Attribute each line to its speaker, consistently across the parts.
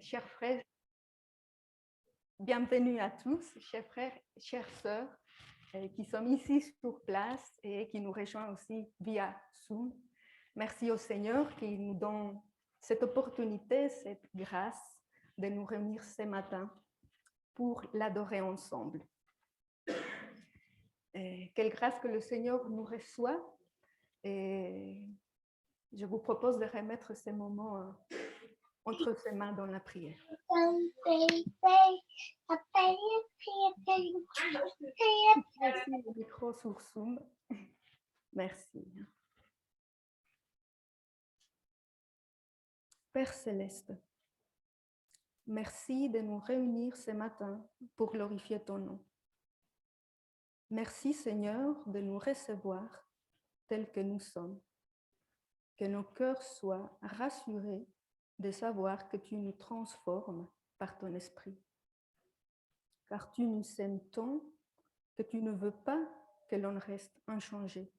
Speaker 1: Chers frères, bienvenue à tous, chers frères, chères sœurs, qui sommes ici sur place et qui nous rejoignent aussi via Zoom. Merci au Seigneur qui nous donne cette opportunité, cette grâce de nous réunir ce matin pour l'adorer ensemble. Et quelle grâce que le Seigneur nous reçoit. Et je vous propose de remettre ces moments entre ses mains dans la prière. Merci le micro sur Zoom. Merci. Père céleste, merci de nous réunir ce matin pour glorifier ton nom. Merci Seigneur de nous recevoir tels que nous sommes. Que nos cœurs soient rassurés de savoir que tu nous transformes par ton esprit. Car tu nous aimes tant que tu ne veux pas que l'on reste inchangé.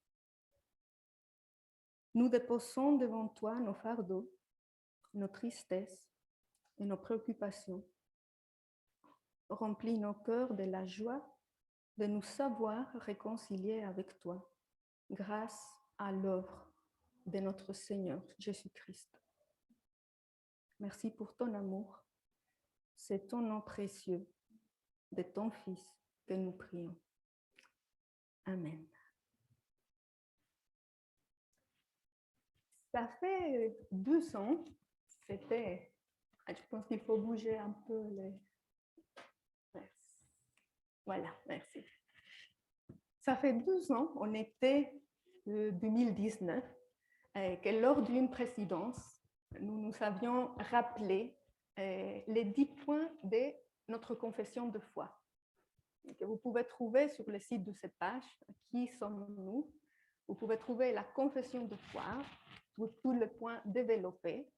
Speaker 1: Nous déposons devant toi nos fardeaux, nos tristesses et nos préoccupations. Remplis nos cœurs de la joie de nous savoir réconciliés avec toi, grâce à l'œuvre de notre Seigneur Jésus-Christ. Merci pour ton amour. C'est ton nom précieux de ton Fils que nous prions. Amen. Ça fait 2 ans, je pense qu'il faut bouger un peu les... Voilà, merci. Ça fait 12 ans, on était 2019, que lors d'une présidence, nous nous avions rappelé les 10 points de notre confession de foi, que vous pouvez trouver sur le site de cette page, Qui sommes-nous? Vous pouvez trouver la confession de foi, tous les points développés.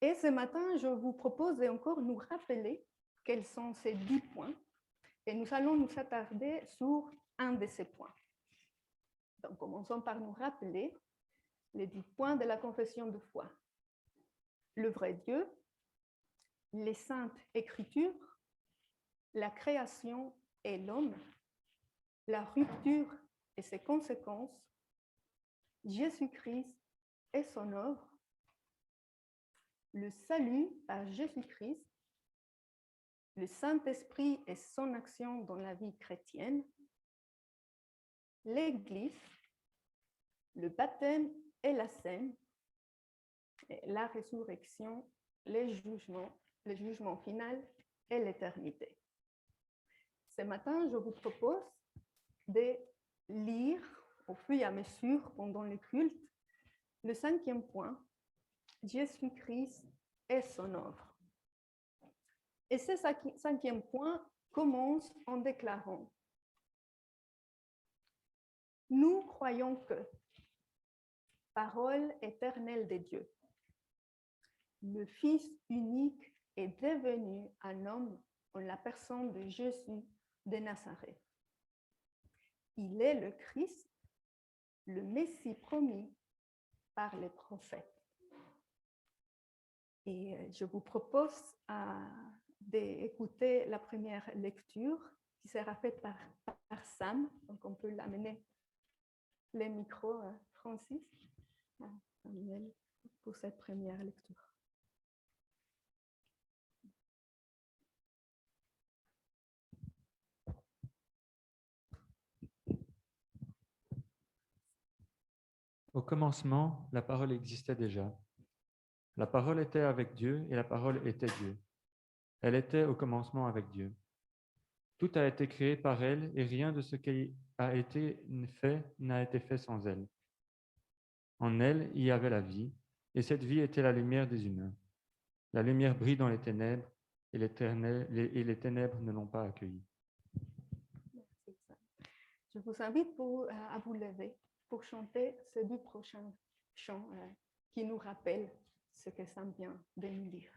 Speaker 1: Et ce matin, je vous propose de encore nous rappeler quels sont ces 10 points, et nous allons nous attarder sur un de ces points. Donc, commençons par nous rappeler les 10 points de la confession de foi. Le vrai Dieu, les saintes Écritures, la création et l'homme, la rupture et ses conséquences, Jésus-Christ et son œuvre, le salut par Jésus-Christ, le Saint-Esprit et son action dans la vie chrétienne, l'Église, le baptême et la scène, la résurrection, le jugement final et l'éternité. Ce matin, je vous propose de lire au fur et à mesure pendant le culte le 5e point, Jésus-Christ et son œuvre. Et ce 5e point commence en déclarant: nous croyons que, parole éternelle de Dieu, le Fils unique est devenu un homme en la personne de Jésus de Nazareth. Il est le Christ, le Messie promis par les prophètes. Et je vous propose d'écouter la première lecture qui sera faite par Sam. Donc, on peut l'amener les micros, Francis, Samuel, pour cette première lecture.
Speaker 2: Au commencement, la parole existait déjà. La parole était avec Dieu et la parole était Dieu. Elle était au commencement avec Dieu. Tout a été créé par elle et rien de ce qui a été fait n'a été fait sans elle. En elle, il y avait la vie, et cette vie était la lumière des humains. La lumière brille dans les ténèbres, et les ténèbres ne l'ont pas accueillie.
Speaker 1: Je vous invite à vous lever pour chanter ces 2 prochains chants qui nous rappellent ce que Sam vient de nous lire.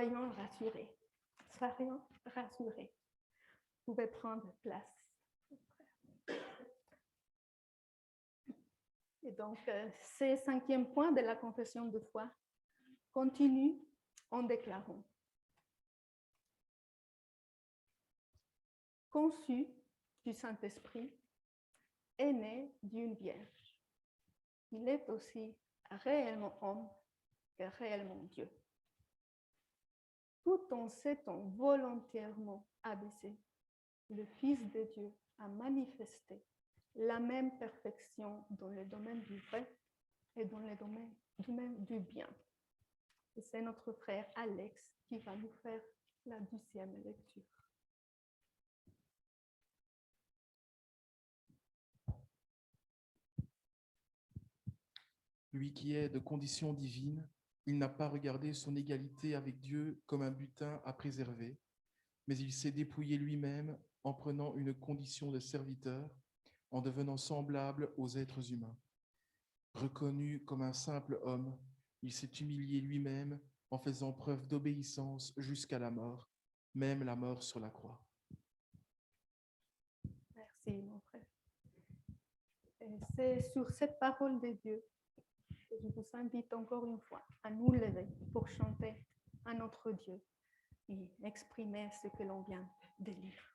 Speaker 1: Soyons rassurés. Soyons rassurés. Vous pouvez prendre place. Et donc, ce 5e point de la confession de foi continue en déclarant: conçu du Saint-Esprit, est né d'une vierge. Il est aussi réellement homme et réellement Dieu. Tout en s'étant volontairement abaissé, le Fils de Dieu a manifesté la même perfection dans le domaine du vrai et dans le domaine du bien. Et c'est notre frère Alex qui va nous faire la 10e lecture.
Speaker 3: Lui qui est de condition divine, il n'a pas regardé son égalité avec Dieu comme un butin à préserver, mais il s'est dépouillé lui-même en prenant une condition de serviteur, en devenant semblable aux êtres humains. Reconnu comme un simple homme, il s'est humilié lui-même en faisant preuve d'obéissance jusqu'à la mort, même la mort sur la croix.
Speaker 1: Merci, mon frère. Et c'est sur cette parole de Dieu que je vous invite encore une fois à nous lever pour chanter à notre Dieu et exprimer ce que l'on vient de lire.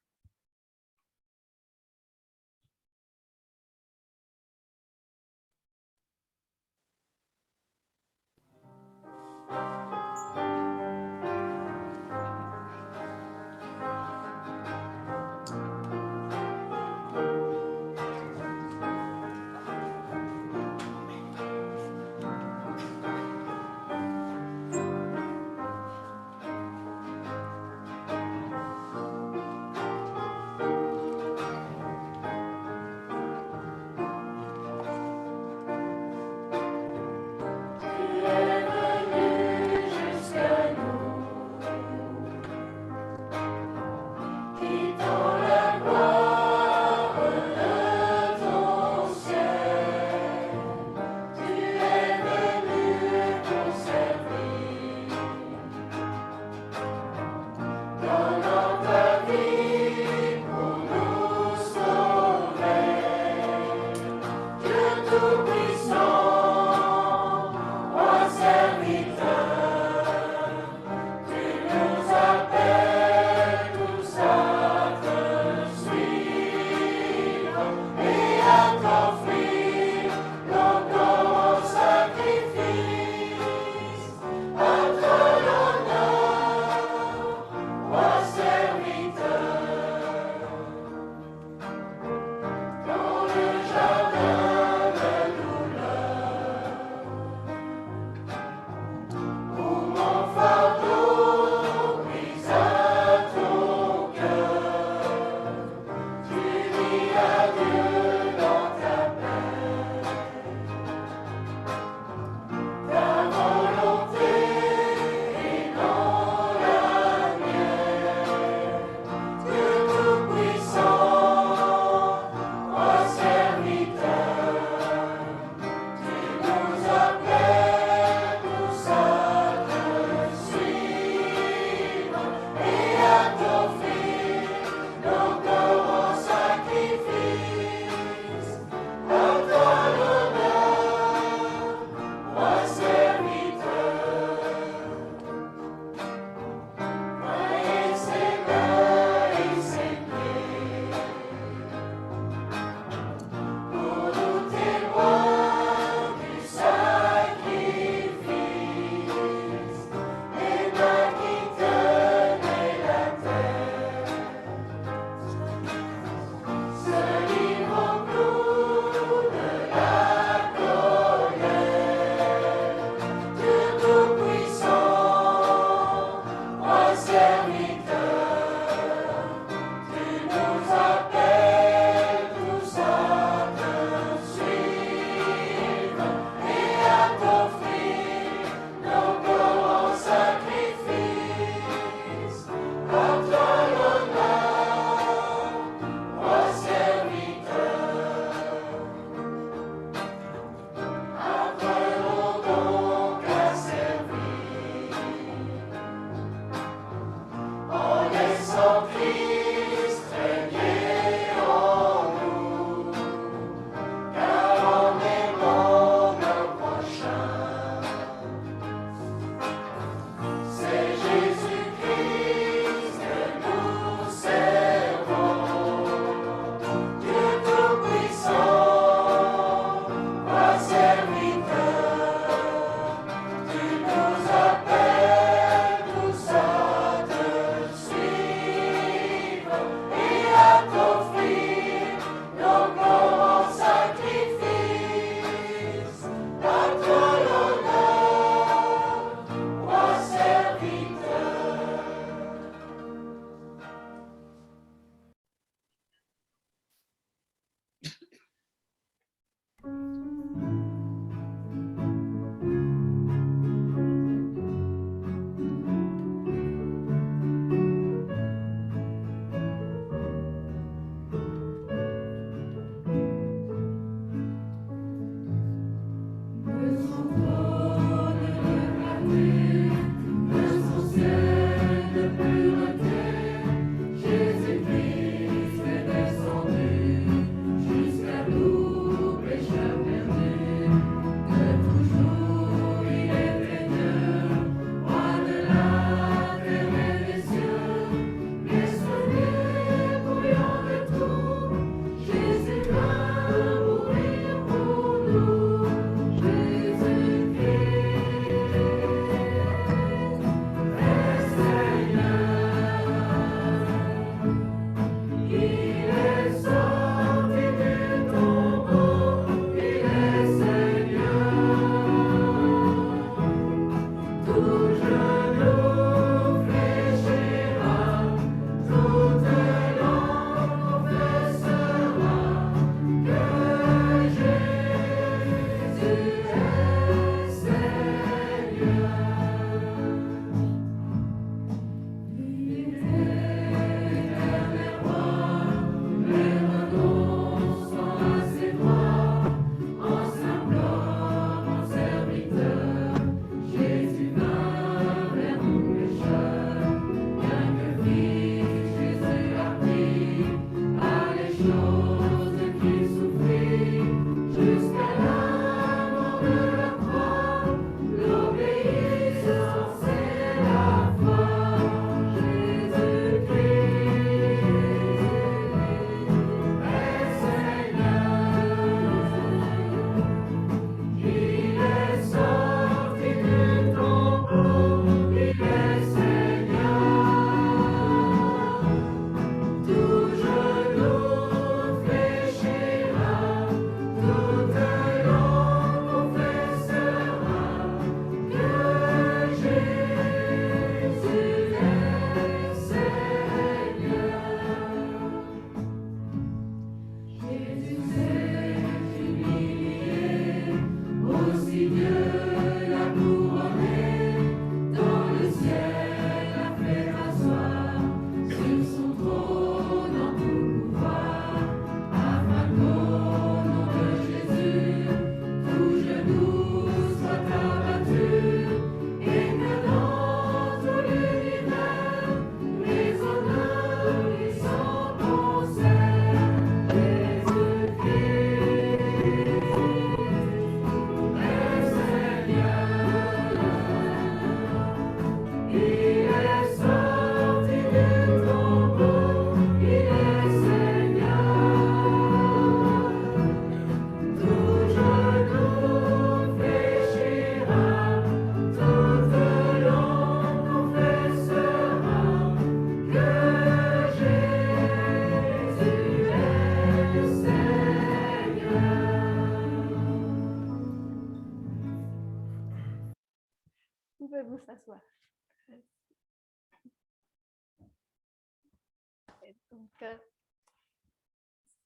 Speaker 1: que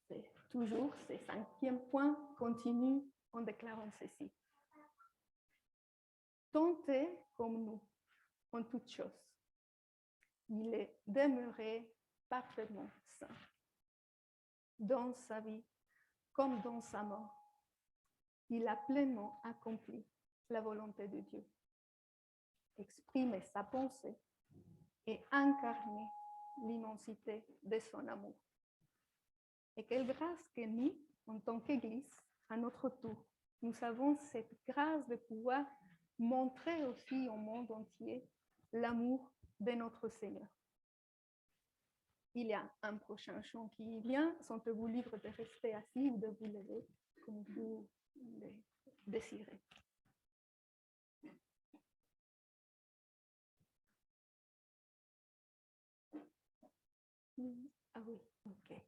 Speaker 1: c'est toujours ce 5e point continue en déclarant ceci. Tentez comme nous, en toutes choses. Il est demeuré parfaitement saint, dans sa vie comme dans sa mort. Il a pleinement accompli la volonté de Dieu, exprimé sa pensée et incarné l'immensité de son amour. Et quelle grâce que nous, en tant qu'Église, à notre tour, nous avons cette grâce de pouvoir montrer aussi au monde entier l'amour de notre Seigneur. Il y a un prochain chant qui vient. Sentez-vous libre de rester assis ou de vous lever comme vous le désirez. Ah oui, ok.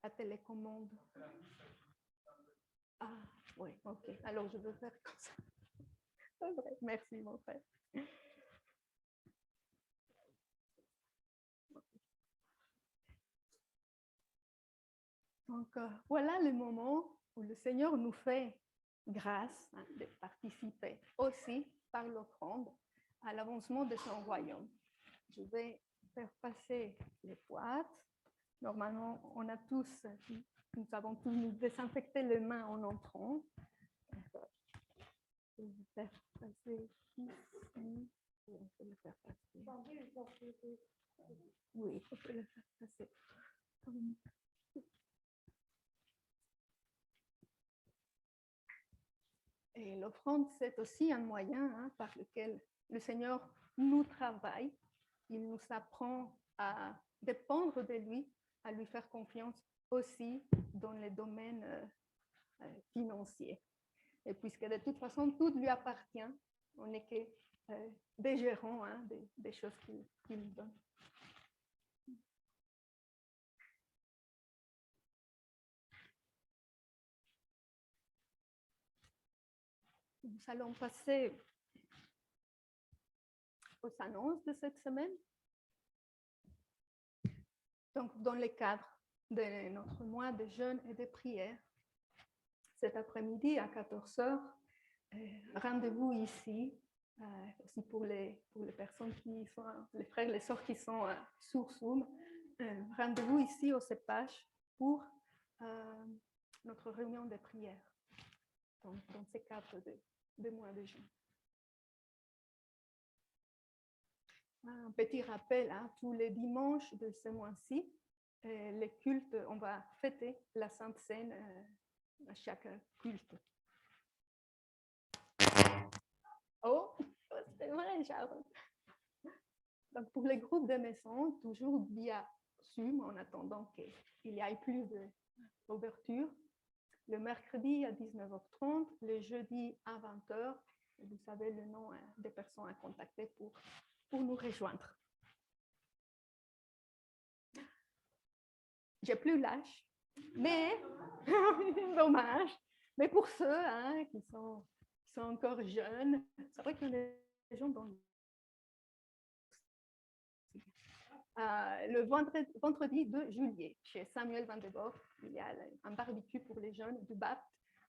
Speaker 1: La télécommande. Ah, oui, ok. Alors, je vais faire comme ça. C'est vrai. Merci, mon frère. Donc, voilà le moment où le Seigneur nous fait grâce de participer aussi par l'offrande à l'avancement de son royaume. Je vais faire passer les boîtes. Normalement, nous avons tous nous désinfecté les mains en entrant. Je vais faire passer ici. On peut le faire passer. Oui, on peut le faire passer. Et l'offrande, c'est aussi un moyen par lequel le Seigneur nous travaille. Il nous apprend à dépendre de lui, à lui faire confiance aussi dans les domaines financiers. Et puisque de toute façon, tout lui appartient, on n'est que des gérants des choses qu'il nous donne. Nous allons passer aux annonces de cette semaine. Donc, dans le cadre de notre mois de jeûne et de prière, cet après-midi à 14h, rendez-vous ici, aussi pour les personnes qui sont, les frères et les sœurs qui sont sur Zoom, rendez-vous ici au CEPACH pour notre réunion de prière, dans ce cadre de mois de jeûne. Un petit rappel, tous les dimanches de ce mois-ci, les cultes, on va fêter la Sainte Seine à chaque culte. Oh, c'est vrai, Charles. Donc, pour les groupes de maison, toujours via Zoom, en attendant qu'il y ait plus d'ouverture. Le mercredi à 19h30, le jeudi à 20h. Vous savez le nom des personnes à contacter pour nous rejoindre. j'ai plus l'âge, mais dommage. Mais pour ceux qui sont encore jeunes, c'est vrai qu'il y a des gens dans le vendredi 2 juillet, chez Samuel Van de Boer, il y a un barbecue pour les jeunes du BAPT.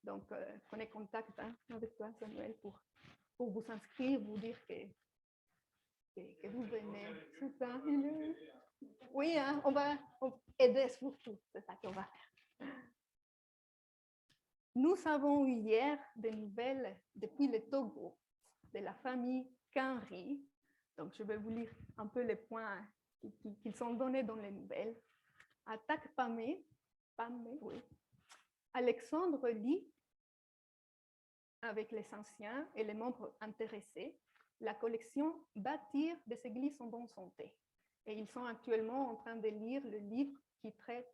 Speaker 1: Donc, prenez contact avec toi, Samuel, pour vous inscrire, vous dire que vous venez. Super. Oui, on va aider surtout, c'est ça qu'on va faire. Nous avons eu hier des nouvelles depuis le Togo, de la famille Kanri. Donc, je vais vous lire un peu les points qu'ils sont donnés dans les nouvelles. Attaque Pamé, oui. Alexandre lit avec les anciens et les membres intéressés la collection Bâtir des églises en bonne santé. Et ils sont actuellement en train de lire le livre qui traite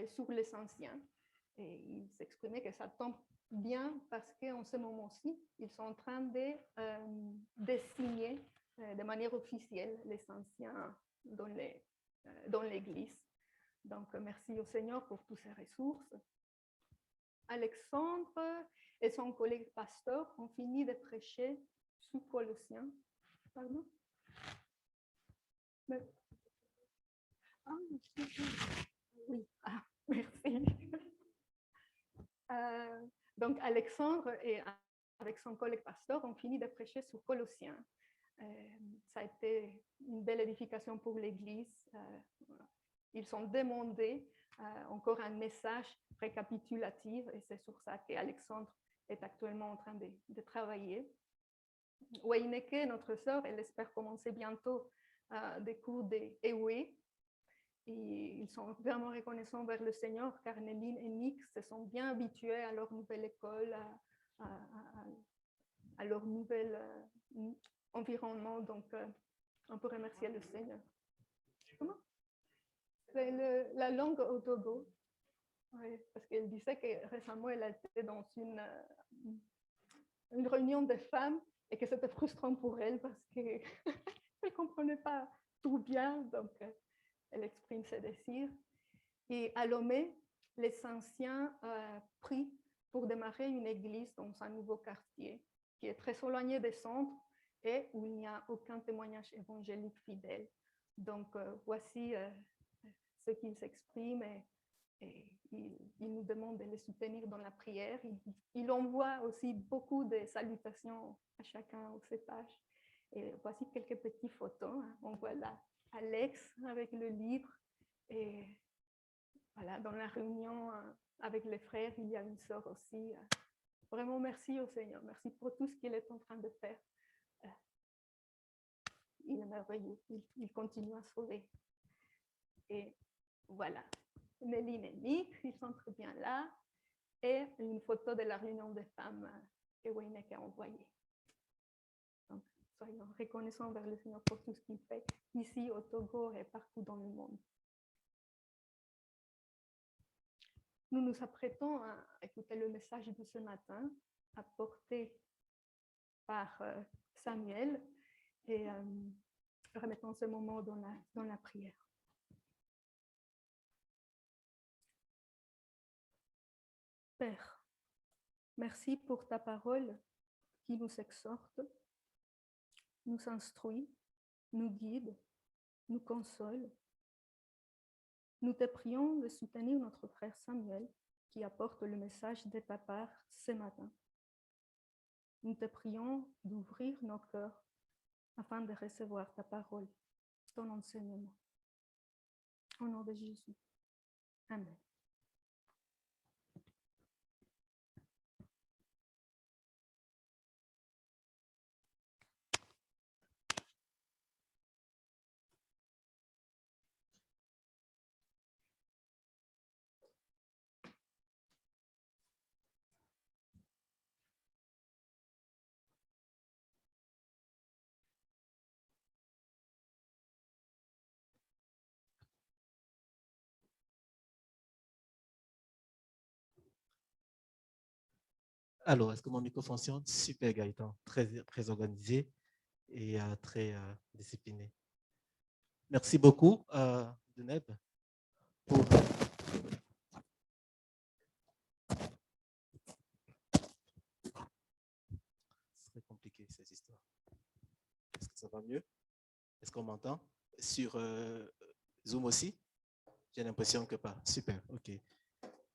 Speaker 1: sur les anciens. Et ils s'exprimaient que ça tombe bien parce qu'en ce moment-ci, ils sont en train de signer de manière officielle les anciens dans l'Église. Donc, merci au Seigneur pour toutes ces ressources. Alexandre et son collègue pasteur ont fini de prêcher sur Colossiens. Pardon? Mais... Ah, oui, merci. Donc, Alexandre et avec son collègue pasteur ont fini de prêcher sur Colossiens. Ça a été une belle édification pour l'Église. Ils ont demandé encore un message récapitulatif et c'est sur ça qu'Alexandre est actuellement en train de travailler. Waineke, notre sœur, elle espère commencer bientôt des cours d'Ewe. Ils sont vraiment reconnaissants vers le Seigneur car Néline et Nick se sont bien habitués à leur nouvelle école, à leur nouvel environnement. Donc, on peut remercier le Seigneur. Comment? C'est la langue au Togo. Oui, parce qu'elle disait que récemment, elle était dans une réunion de femmes et que c'était frustrant pour elle parce qu'elle ne comprenait pas tout bien. Donc, elle exprime ses désirs. Et à Lomé, les anciens prient pour démarrer une église dans un nouveau quartier qui est très éloigné des centres et où il n'y a aucun témoignage évangélique fidèle. Donc, voici ce qu'ils s'expriment et ils nous demandent de les soutenir dans la prière. Il envoie aussi beaucoup de salutations à chacun de ses pages. Et voici quelques petites photos. On voit là Alex avec le livre et voilà, dans la réunion avec les frères, il y a une sœur aussi. Vraiment, merci au Seigneur. Merci pour tout ce qu'il est en train de faire. Il est merveilleux. Il continue à sauver. Et voilà. Néline et Nick, ils sont très bien là. Et une photo de la réunion des femmes que Waynek a envoyée. Donc, soyons reconnaissants vers le Seigneur pour tout ce qu'il fait ici au Togo et partout dans le monde. Nous nous apprêtons à écouter le message de ce matin, apporté par Samuel, et remettons ce moment dans la prière. Père, merci pour ta parole qui nous exhorte, nous instruit, nous guide, nous console. Nous te prions de soutenir notre frère Samuel qui apporte le message de ta part ce matin. Nous te prions d'ouvrir nos cœurs afin de recevoir ta parole, ton enseignement. Au nom de Jésus. Amen.
Speaker 4: Alors, est-ce que mon micro fonctionne? Super, Gaëtan. Très organisé et très discipliné. Merci beaucoup, Deneb, pour mieux? Est-ce qu'on m'entend? Sur Zoom aussi? J'ai l'impression que pas. Super, ok.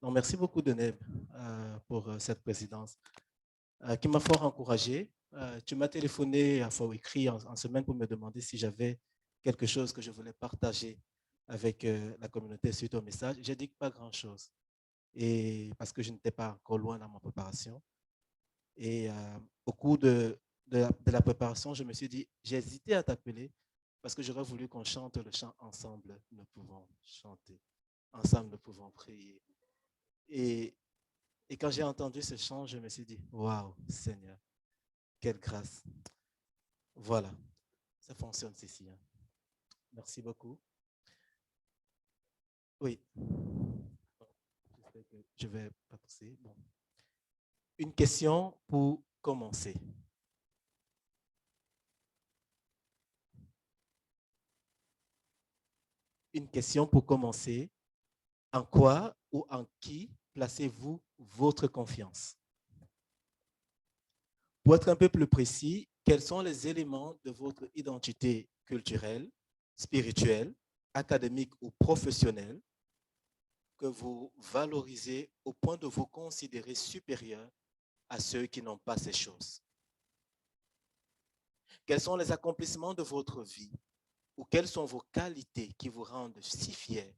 Speaker 4: Donc, merci beaucoup, Deneb, pour cette présidence qui m'a fort encouragé. Tu m'as téléphoné, enfin écrit en semaine pour me demander si j'avais quelque chose que je voulais partager avec la communauté suite au message. J'ai dit que pas grand-chose, et parce que je n'étais pas encore loin dans ma préparation. Et au cours de la préparation, je me suis dit, j'ai hésité à t'appeler parce que j'aurais voulu qu'on chante le chant ensemble. Nous pouvons chanter, ensemble nous pouvons prier. Et quand j'ai entendu ce chant, je me suis dit, waouh, Seigneur, quelle grâce. Voilà, ça fonctionne, ceci. Hein. Merci beaucoup. Oui. Je vais pas pousser. Bon. Une question pour commencer. Une question pour commencer. En quoi ou en qui placez-vous votre confiance? Pour être un peu plus précis, quels sont les éléments de votre identité culturelle, spirituelle, académique ou professionnelle que vous valorisez au point de vous considérer supérieur à ceux qui n'ont pas ces choses? Quels sont les accomplissements de votre vie ou quelles sont vos qualités qui vous rendent si fiers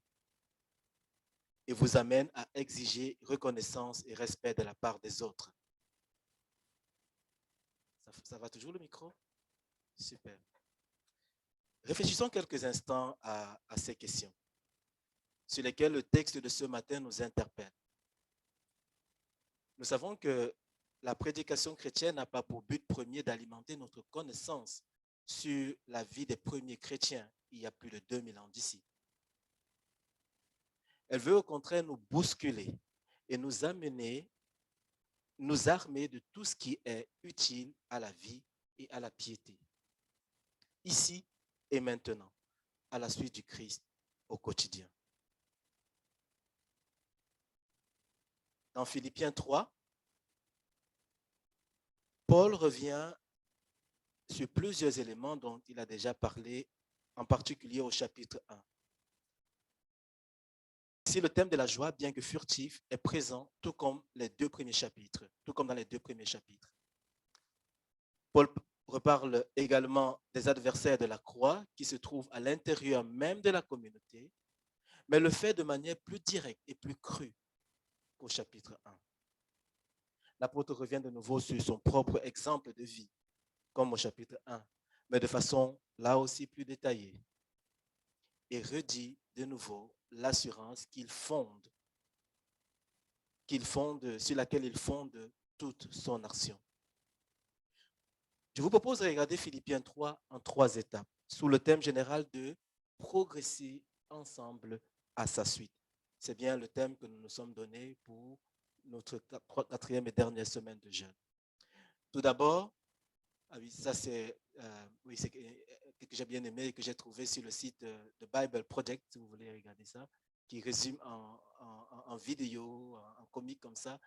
Speaker 4: et vous amènent à exiger reconnaissance et respect de la part des autres? Ça va toujours le micro? Super. Réfléchissons quelques instants à ces questions sur lesquelles le texte de ce matin nous interpelle. Nous savons que la prédication chrétienne n'a pas pour but premier d'alimenter notre connaissance sur la vie des premiers chrétiens il y a plus de 2000 ans d'ici. Elle veut au contraire nous bousculer et nous amener, nous armer de tout ce qui est utile à la vie et à la piété, ici et maintenant, à la suite du Christ au quotidien. Dans Philippiens 3, Paul revient sur plusieurs éléments dont il a déjà parlé, en particulier au chapitre 1. Ici, le thème de la joie, bien que furtif, est présent tout comme les deux premiers chapitres, tout comme dans les deux premiers chapitres. Paul reparle également des adversaires de la croix qui se trouvent à l'intérieur même de la communauté, mais le fait de manière plus directe et plus crue qu'au chapitre 1. L'apôtre revient de nouveau sur son propre exemple de vie, comme au chapitre 1, mais de façon là aussi plus détaillée, et redit de nouveau l'assurance sur laquelle il fonde toute son action. Je vous propose de regarder Philippiens 3 en 3 étapes, sous le thème général de progresser ensemble à sa suite. C'est bien le thème que nous nous sommes donné pour notre 4e et dernière semaine de jeûne. Tout d'abord, ça c'est que j'ai bien aimé et que j'ai trouvé sur le site de Bible Project, si vous voulez regarder ça, qui résume en vidéo, en comique comme ça,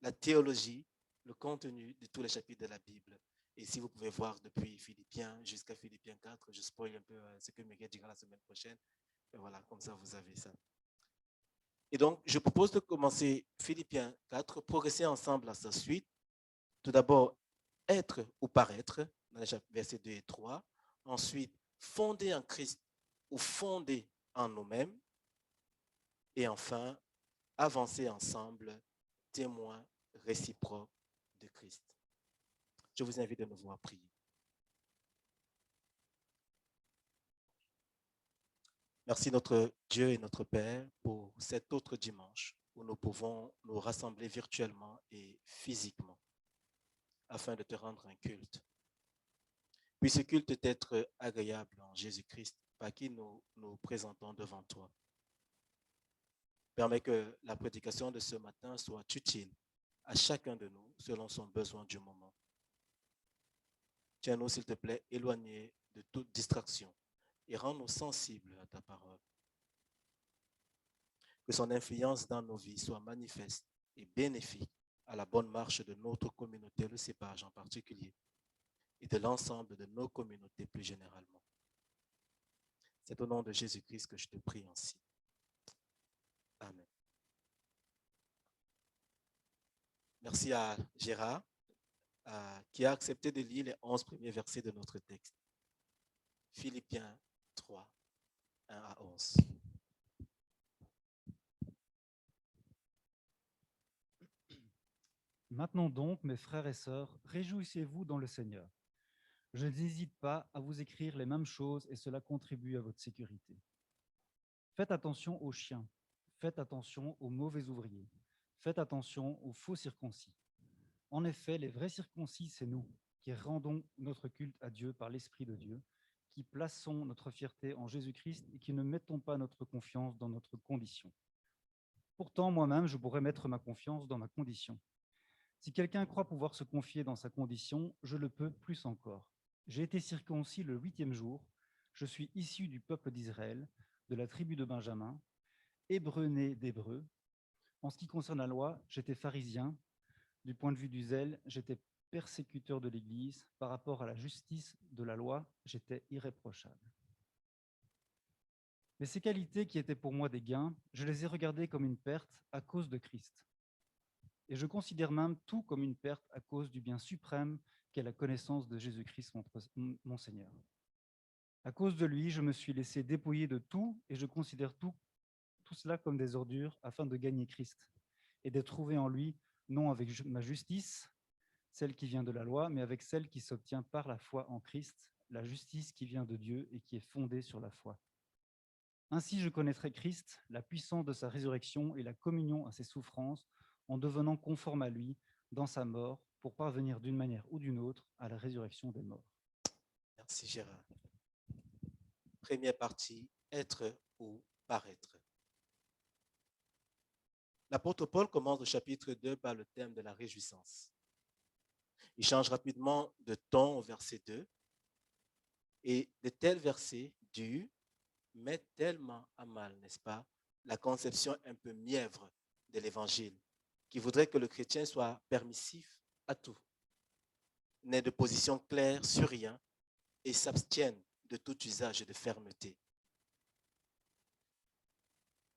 Speaker 4: la théologie, le contenu de tous les chapitres de la Bible. Et si vous pouvez voir depuis Philippiens jusqu'à Philippiens 4, je spoil un peu ce que Miguel dira la semaine prochaine. Et voilà, comme ça vous avez ça. Et donc, je propose de commencer Philippiens 4, progresser ensemble à sa suite. Tout d'abord, être ou paraître, dans les versets 2 et 3. Ensuite, fonder en Christ ou fonder en nous-mêmes. Et enfin, avancer ensemble, témoins réciproques de Christ. Je vous invite de nouveau à prier. Merci notre Dieu et notre Père pour cet autre dimanche où nous pouvons nous rassembler virtuellement et physiquement afin de te rendre un culte. Puis ce culte être agréable en Jésus-Christ par qui nous nous présentons devant toi. Permets que la prédication de ce matin soit utile à chacun de nous selon son besoin du moment. Tiens-nous, s'il te plaît, éloignés de toute distraction et rends-nous sensibles à ta parole. Que son influence dans nos vies soit manifeste et bénéfique à la bonne marche de notre communauté, le cépage en particulier, et de l'ensemble de nos communautés plus généralement. C'est au nom de Jésus-Christ que je te prie ainsi. Amen. Merci à Gérard qui a accepté de lire les 11 premiers versets de notre texte. Philippiens 3, 1 à 11.
Speaker 5: Maintenant donc, mes frères et sœurs, réjouissez-vous dans le Seigneur. Je n'hésite pas à vous écrire les mêmes choses et cela contribue à votre sécurité. Faites attention aux chiens, faites attention aux mauvais ouvriers, faites attention aux faux circoncis. En effet, les vrais circoncis, c'est nous, qui rendons notre culte à Dieu par l'Esprit de Dieu, qui plaçons notre fierté en Jésus-Christ et qui ne mettons pas notre confiance dans notre condition. Pourtant, moi-même, je pourrais mettre ma confiance dans ma condition. Si quelqu'un croit pouvoir se confier dans sa condition, je le peux plus encore. J'ai été circoncis le 8e jour, je suis issu du peuple d'Israël, de la tribu de Benjamin, hébreu né d'Hébreux. En ce qui concerne la loi, j'étais pharisien. Du point de vue du zèle, j'étais persécuteur de l'Église. Par rapport à la justice de la loi, j'étais irréprochable. Mais ces qualités qui étaient pour moi des gains, je les ai regardées comme une perte à cause de Christ. Et je considère même tout comme une perte à cause du bien suprême qu'est la connaissance de Jésus-Christ, mon Seigneur. À cause de lui, je me suis laissé dépouiller de tout et je considère tout cela comme des ordures afin de gagner Christ et d'être trouvé en lui, non avec ma justice, celle qui vient de la loi, mais avec celle qui s'obtient par la foi en Christ, la justice qui vient de Dieu et qui est fondée sur la foi. Ainsi, je connaîtrai Christ, la puissance de sa résurrection et la communion à ses souffrances, en devenant conforme à lui dans sa mort, pour parvenir d'une manière ou d'une autre à la résurrection des morts.
Speaker 4: Merci Gérard. Première partie, être ou paraître. L'apôtre Paul commence le chapitre 2 par le thème de la réjouissance. Il change rapidement de ton au verset 2 et de tels versets durent mettre tellement à mal, n'est-ce pas, la conception un peu mièvre de l'évangile, qui voudrait que le chrétien soit permissif à tout, n'ait de position claire sur rien et s'abstienne de tout usage de fermeté.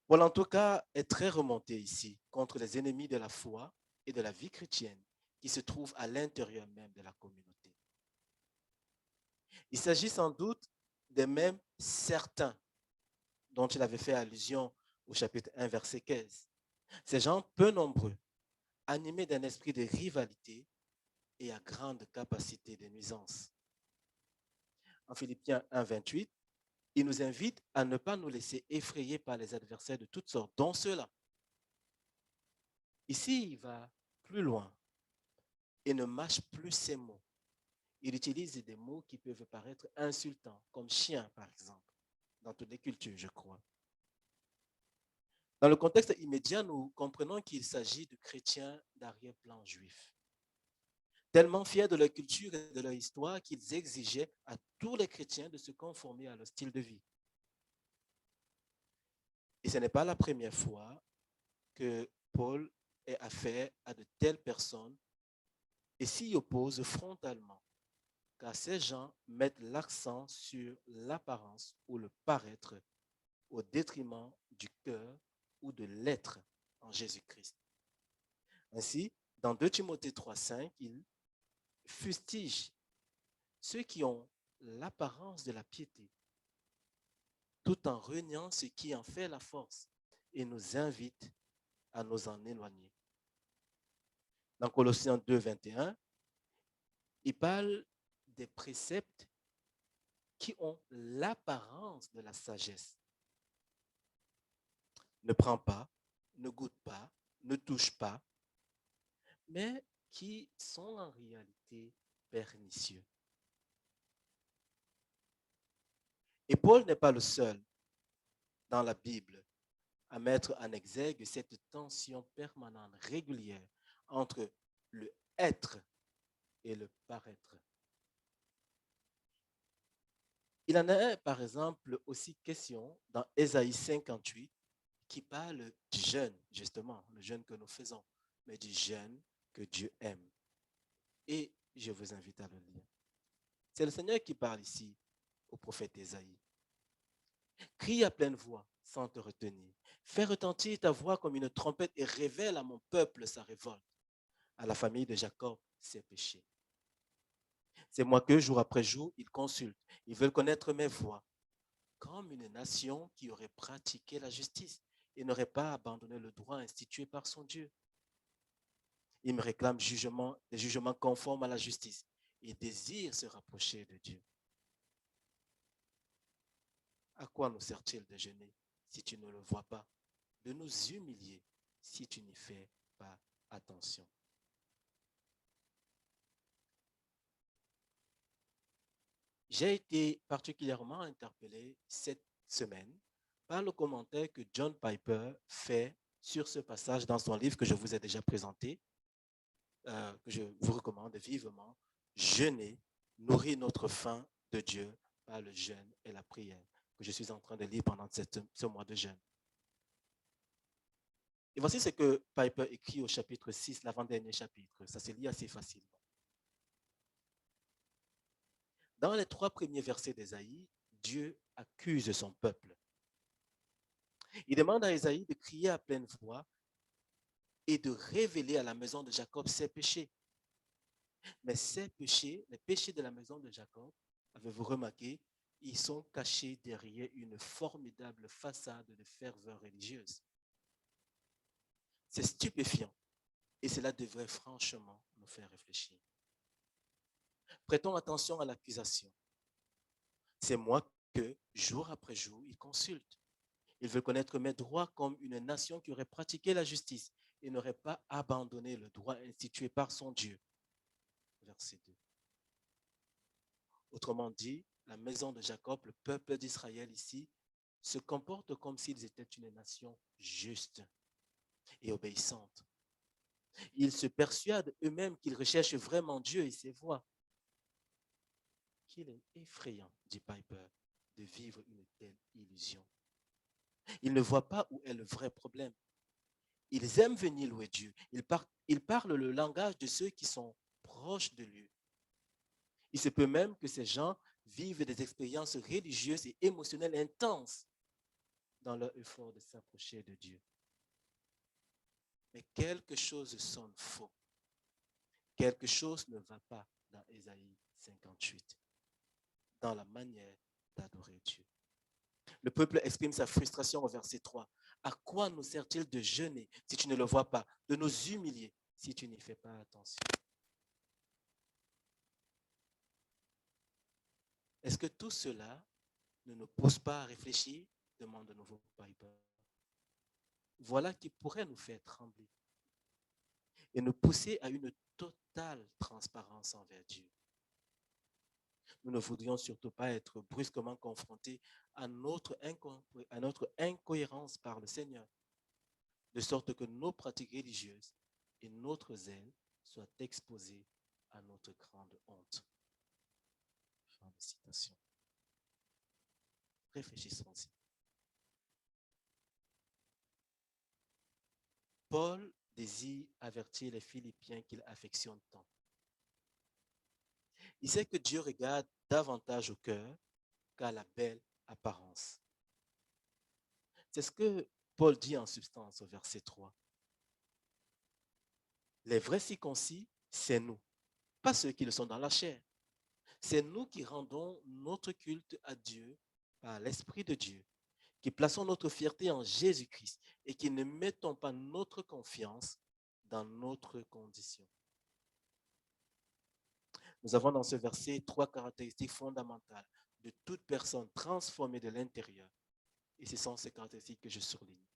Speaker 4: Paul, en tout cas, est très remonté ici contre les ennemis de la foi et de la vie chrétienne qui se trouvent à l'intérieur même de la communauté. Il s'agit sans doute des mêmes certains dont il avait fait allusion au chapitre 1, verset 15. Ces gens peu nombreux, animés d'un esprit de rivalité et à grande capacité de nuisance. En Philippiens 1, 28, il nous invite à ne pas nous laisser effrayer par les adversaires de toutes sortes, dont ceux-là. Ici, il va plus loin et ne mâche plus ses mots. Il utilise des mots qui peuvent paraître insultants, comme chien, par exemple, dans toutes les cultures, je crois. Dans le contexte immédiat, nous comprenons qu'il s'agit de chrétiens d'arrière-plan juif, tellement fiers de leur culture et de leur histoire qu'ils exigeaient à tous les chrétiens de se conformer à leur style de vie. Et ce n'est pas la première fois que Paul ait affaire à de telles personnes et s'y oppose frontalement, car ces gens mettent l'accent sur l'apparence ou le paraître au détriment du cœur ou de l'être en Jésus-Christ. Ainsi, dans 2 Timothée 3,5, il fustige ceux qui ont l'apparence de la piété, tout en reniant ce qui en fait la force et nous invite à nous en éloigner. Dans Colossiens 2, 21, il parle des préceptes qui ont l'apparence de la sagesse. Ne prends pas, ne goûte pas, ne touche pas, mais qui sont en réalité pernicieux. Et Paul n'est pas le seul dans la Bible à mettre en exergue cette tension permanente, régulière, entre le être et le paraître. Il en est, par exemple, aussi question dans Ésaïe 58, qui parle du jeûne, justement, le jeûne que nous faisons, mais du jeûne que Dieu aime. Et je vous invite à le lire. C'est le Seigneur qui parle ici au prophète Ésaïe. Crie à pleine voix sans te retenir. Fais retentir ta voix comme une trompette et révèle à mon peuple sa révolte, à la famille de Jacob ses péchés. C'est moi que, jour après jour, ils consultent. Ils veulent connaître mes voies, comme une nation qui aurait pratiqué la justice et n'aurait pas abandonné le droit institué par son Dieu. Ils me réclament des jugements conformes à la justice et désirent se rapprocher de Dieu. À quoi nous sert-il de jeûner si tu ne le vois pas, de nous humilier si tu n'y fais pas attention? J'ai été particulièrement interpellé cette semaine par le commentaire que John Piper fait sur ce passage dans son livre que je vous ai déjà présenté, que je vous recommande vivement. Jeûner, nourrir notre faim de Dieu par le jeûne et la prière, que je suis en train de lire pendant ce mois de jeûne. Et voici ce que Piper écrit au chapitre 6, l'avant-dernier chapitre. Ça se lit assez facilement. Dans les 3 premiers versets d'Ésaïe, Dieu accuse son peuple. Il demande à Ésaïe de crier à pleine voix et de révéler à la maison de Jacob ses péchés. Mais ces péchés, les péchés de la maison de Jacob, avez-vous remarqué, ils sont cachés derrière une formidable façade de ferveur religieuse. C'est stupéfiant et cela devrait franchement nous faire réfléchir. Prêtons attention à l'accusation. C'est moi que, jour après jour, ils consultent. Ils veulent connaître mes droits comme une nation qui aurait pratiqué la justice et n'aurait pas abandonné le droit institué par son Dieu. Verset 2. Autrement dit, la maison de Jacob, le peuple d'Israël ici, se comporte comme s'ils étaient une nation juste et obéissante. Ils se persuadent eux-mêmes qu'ils recherchent vraiment Dieu et ses voies. Qu'il est effrayant, dit Piper, de vivre une telle illusion. Ils ne voient pas où est le vrai problème. Ils aiment venir louer Dieu. Ils parlent le langage de ceux qui sont proches de lui. Il se peut même que ces gens vivent des expériences religieuses et émotionnelles intenses dans leur effort de s'approcher de Dieu. Mais quelque chose sonne faux. Quelque chose ne va pas dans Ésaïe 58, dans la manière d'adorer Dieu. Le peuple exprime sa frustration au verset 3. À quoi nous sert-il de jeûner si tu ne le vois pas, de nous humilier si tu n'y fais pas attention? Est-ce que tout cela ne nous pousse pas à réfléchir? Demande de nouveau Piper. Voilà qui pourrait nous faire trembler et nous pousser à une totale transparence envers Dieu. Nous ne voudrions surtout pas être brusquement confrontés à notre incohérence par le Seigneur, de sorte que nos pratiques religieuses et notre zèle soient exposés à notre grande honte. Fin de citation. Réfléchissons-y. Paul désire avertir les Philippiens qu'il affectionne tant. Il sait que Dieu regarde davantage au cœur qu'à la belle apparence. C'est ce que Paul dit en substance au verset 3. Les vrais circoncis, c'est nous, pas ceux qui le sont dans la chair. C'est nous qui rendons notre culte à Dieu par l'Esprit de Dieu, qui plaçons notre fierté en Jésus-Christ et qui ne mettons pas notre confiance dans notre condition. Nous avons dans ce verset 3 caractéristiques fondamentales de toute personne transformée de l'intérieur. Et ce sont ces caractéristiques que je souligne.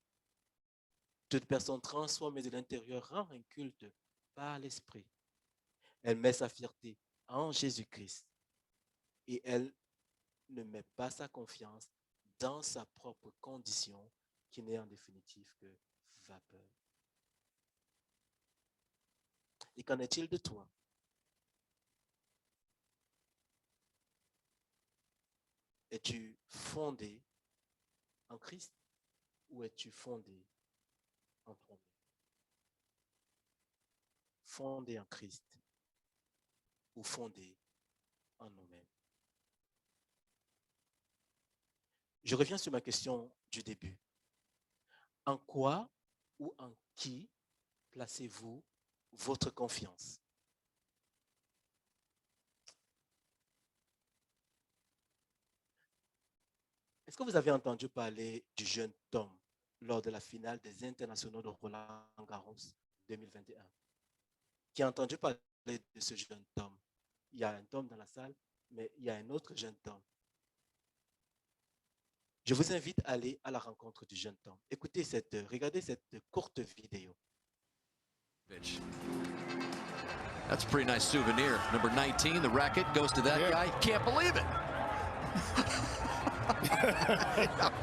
Speaker 4: Toute personne transformée de l'intérieur rend un culte par l'Esprit. Elle met sa fierté en Jésus-Christ et elle ne met pas sa confiance dans sa propre condition qui n'est en définitive que vapeur. Et qu'en est-il de toi? Es-tu fondé en Christ ou es-tu fondé en toi-même? fondée en Christ ou fondée en nous-mêmes? Je reviens sur ma question du début. En quoi ou en qui placez-vous votre confiance? Est-ce que vous avez entendu parler du jeune Tom lors de la finale des internationaux de Roland-Garros 2021? Qui a entendu parler de ce jeune Tom? Il y a un Tom dans la salle, mais il y a un autre jeune Tom. Je vous invite à aller à la rencontre du jeune Tom. Regardez cette courte vidéo.
Speaker 6: That's a pretty nice souvenir. Number 19, the racket goes to that guy. Can't believe it.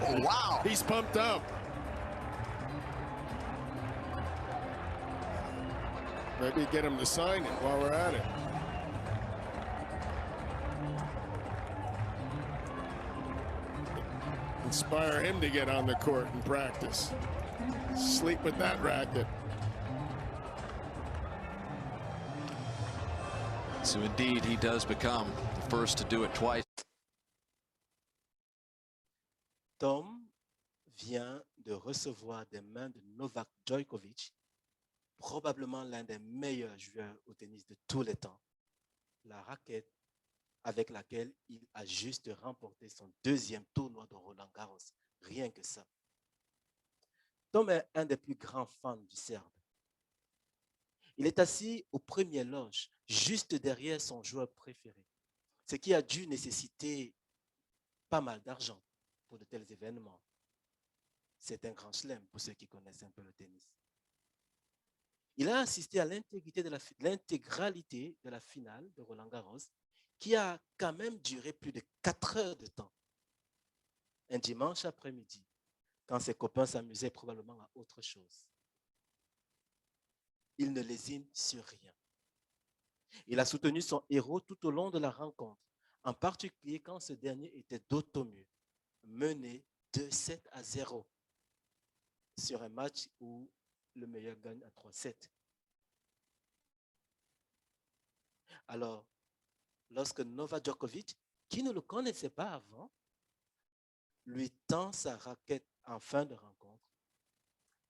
Speaker 6: Oh, wow.
Speaker 7: He's pumped up. Maybe get him to sign it while we're at it. Inspire him to get on the court and practice. Sleep with that racket.
Speaker 6: So indeed, he does become the first to do it twice.
Speaker 4: Tom vient de recevoir des mains de Novak Djokovic, probablement l'un des meilleurs joueurs au tennis de tous les temps, la raquette avec laquelle il a juste remporté son deuxième tournoi de Roland-Garros. Rien que ça. Tom est un des plus grands fans du Serbe. Il est assis au premier loge, juste derrière son joueur préféré, ce qui a dû nécessiter pas mal d'argent pour de tels événements. C'est un grand chelem pour ceux qui connaissent un peu le tennis. Il a assisté à l'intégralité de la finale de Roland-Garros, qui a quand même duré plus de 4 heures de temps. Un dimanche après-midi, quand ses copains s'amusaient probablement à autre chose. Il ne lésine sur rien. Il a soutenu son héros tout au long de la rencontre, en particulier quand ce dernier était dos au mur, mené 2-7-0 sur un match où le meilleur gagne à 3-7. Alors, lorsque Novak Djokovic, qui ne le connaissait pas avant, lui tend sa raquette en fin de rencontre,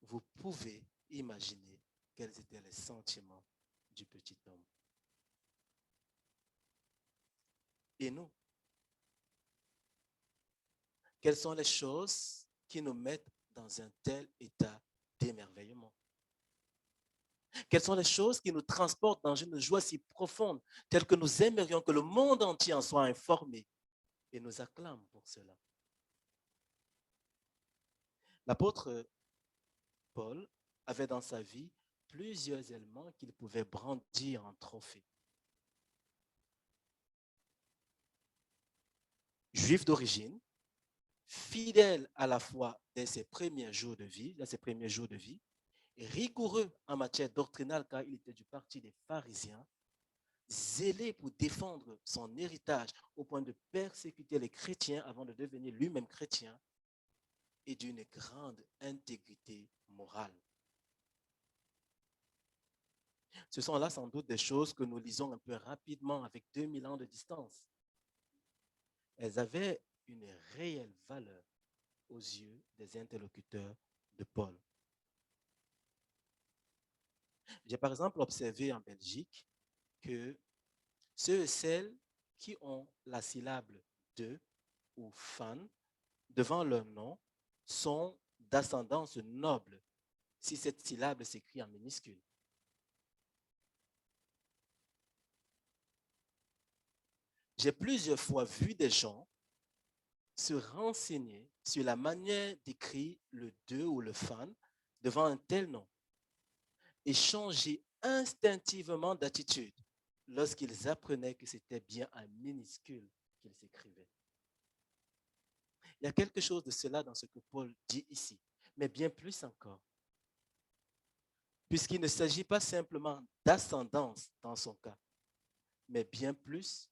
Speaker 4: vous pouvez imaginer quels étaient les sentiments du petit homme. Et nous, quelles sont les choses qui nous mettent dans un tel état d'émerveillement? Quelles sont les choses qui nous transportent dans une joie si profonde, telle que nous aimerions que le monde entier en soit informé et nous acclame pour cela? L'apôtre Paul avait dans sa vie plusieurs éléments qu'il pouvait brandir en trophée. Juif d'origine, fidèle à la foi dès ses premiers jours de vie, rigoureux en matière doctrinale car il était du parti des pharisiens, zélé pour défendre son héritage au point de persécuter les chrétiens avant de devenir lui-même chrétien, et d'une grande intégrité morale. Ce sont là sans doute des choses que nous lisons un peu rapidement avec 2000 ans de distance. Elles avaient une réelle valeur aux yeux des interlocuteurs de Paul. J'ai par exemple observé en Belgique que ceux et celles qui ont la syllabe de ou fan devant leur nom sont d'ascendance noble si cette syllabe s'écrit en minuscule. J'ai plusieurs fois vu des gens se renseigner sur la manière d'écrire le de ou le fan devant un tel nom et changer instinctivement d'attitude lorsqu'ils apprenaient que c'était bien en minuscule qu'ils s'écrivaient. Il y a quelque chose de cela dans ce que Paul dit ici, mais bien plus encore. Puisqu'il ne s'agit pas simplement d'ascendance dans son cas, mais bien plus.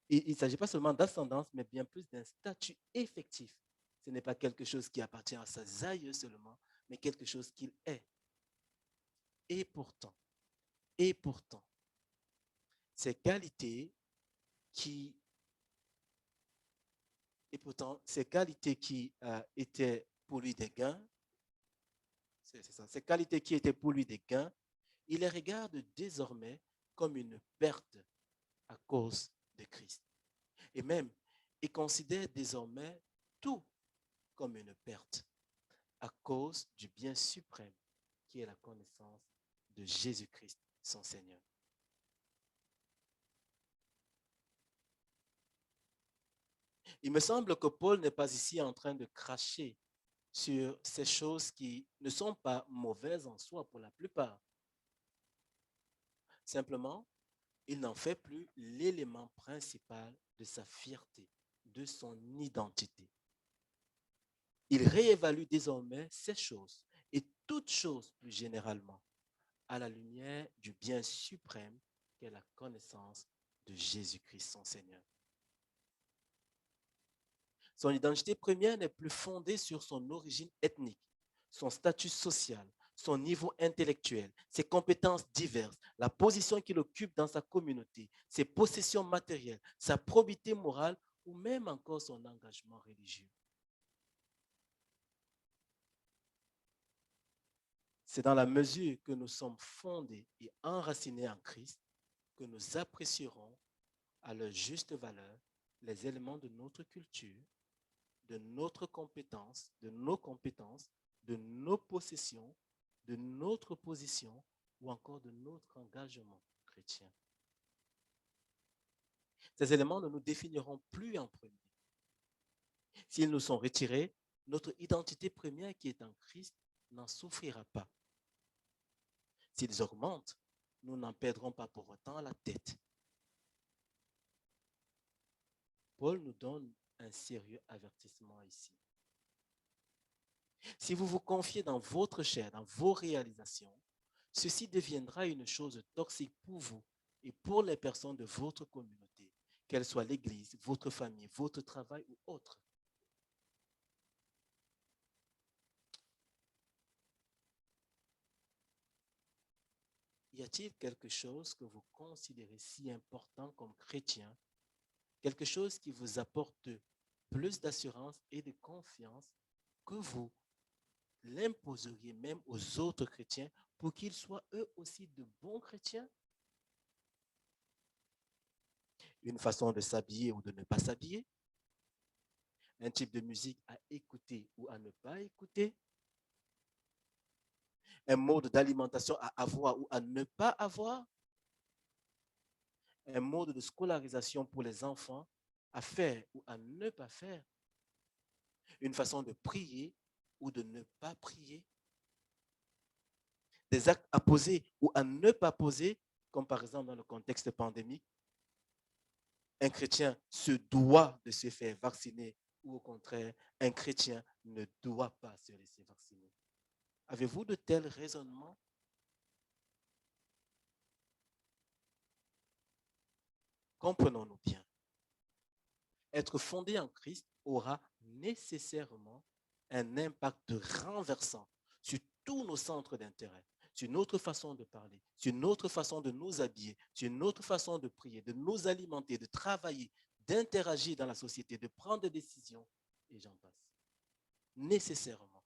Speaker 4: Il ne s'agit pas seulement d'ascendance, mais bien plus d'un statut effectif. Ce n'est pas quelque chose qui appartient à sa aïeux seulement, mais quelque chose qu'il est. Et pourtant, et pourtant, ces qualités qui étaient pour lui des gains, c'est ça, ces qualités qui étaient pour lui des gains, il les regarde désormais comme une perte à cause de Christ. Et même, il considère désormais tout comme une perte à cause du bien suprême qui est la connaissance de Jésus-Christ, son Seigneur. Il me semble que Paul n'est pas ici en train de cracher sur ces choses qui ne sont pas mauvaises en soi pour la plupart. Simplement, il n'en fait plus l'élément principal de sa fierté, de son identité. Il réévalue désormais ces choses et toutes choses plus généralement à la lumière du bien suprême qu'est la connaissance de Jésus-Christ, son Seigneur. Son identité première n'est plus fondée sur son origine ethnique, son statut social, son niveau intellectuel, ses compétences diverses, la position qu'il occupe dans sa communauté, ses possessions matérielles, sa probité morale ou même encore son engagement religieux. C'est dans la mesure que nous sommes fondés et enracinés en Christ que nous apprécierons à leur juste valeur les éléments de notre culture, de notre compétence, de nos compétences, de nos possessions, de notre position ou encore de notre engagement chrétien. Ces éléments ne nous définiront plus en premier. S'ils nous sont retirés, notre identité première qui est en Christ n'en souffrira pas. S'ils augmentent, nous n'en perdrons pas pour autant la tête. Paul nous donne un sérieux avertissement ici. Si vous vous confiez dans votre chair, dans vos réalisations, ceci deviendra une chose toxique pour vous et pour les personnes de votre communauté, qu'elle soit l'Église, votre famille, votre travail ou autre. Y a-t-il quelque chose que vous considérez si important comme chrétien, quelque chose qui vous apporte plus d'assurance et de confiance que vous l'imposeriez même aux autres chrétiens pour qu'ils soient eux aussi de bons chrétiens? Une façon de s'habiller ou de ne pas s'habiller? Un type de musique à écouter ou à ne pas écouter? Un mode d'alimentation à avoir ou à ne pas avoir? Un mode de scolarisation pour les enfants à faire ou à ne pas faire? Une façon de prier ou de ne pas prier? Des actes à poser ou à ne pas poser, comme par exemple dans le contexte pandémique. Un chrétien se doit de se faire vacciner ou au contraire, un chrétien ne doit pas se laisser vacciner. Avez-vous de tels raisonnements? Comprenons-nous bien. Être fondé en Christ aura nécessairement un impact renversant sur tous nos centres d'intérêt, sur notre façon de parler, sur notre façon de nous habiller, sur notre façon de prier, de nous alimenter, de travailler, d'interagir dans la société, de prendre des décisions, et j'en passe. Nécessairement.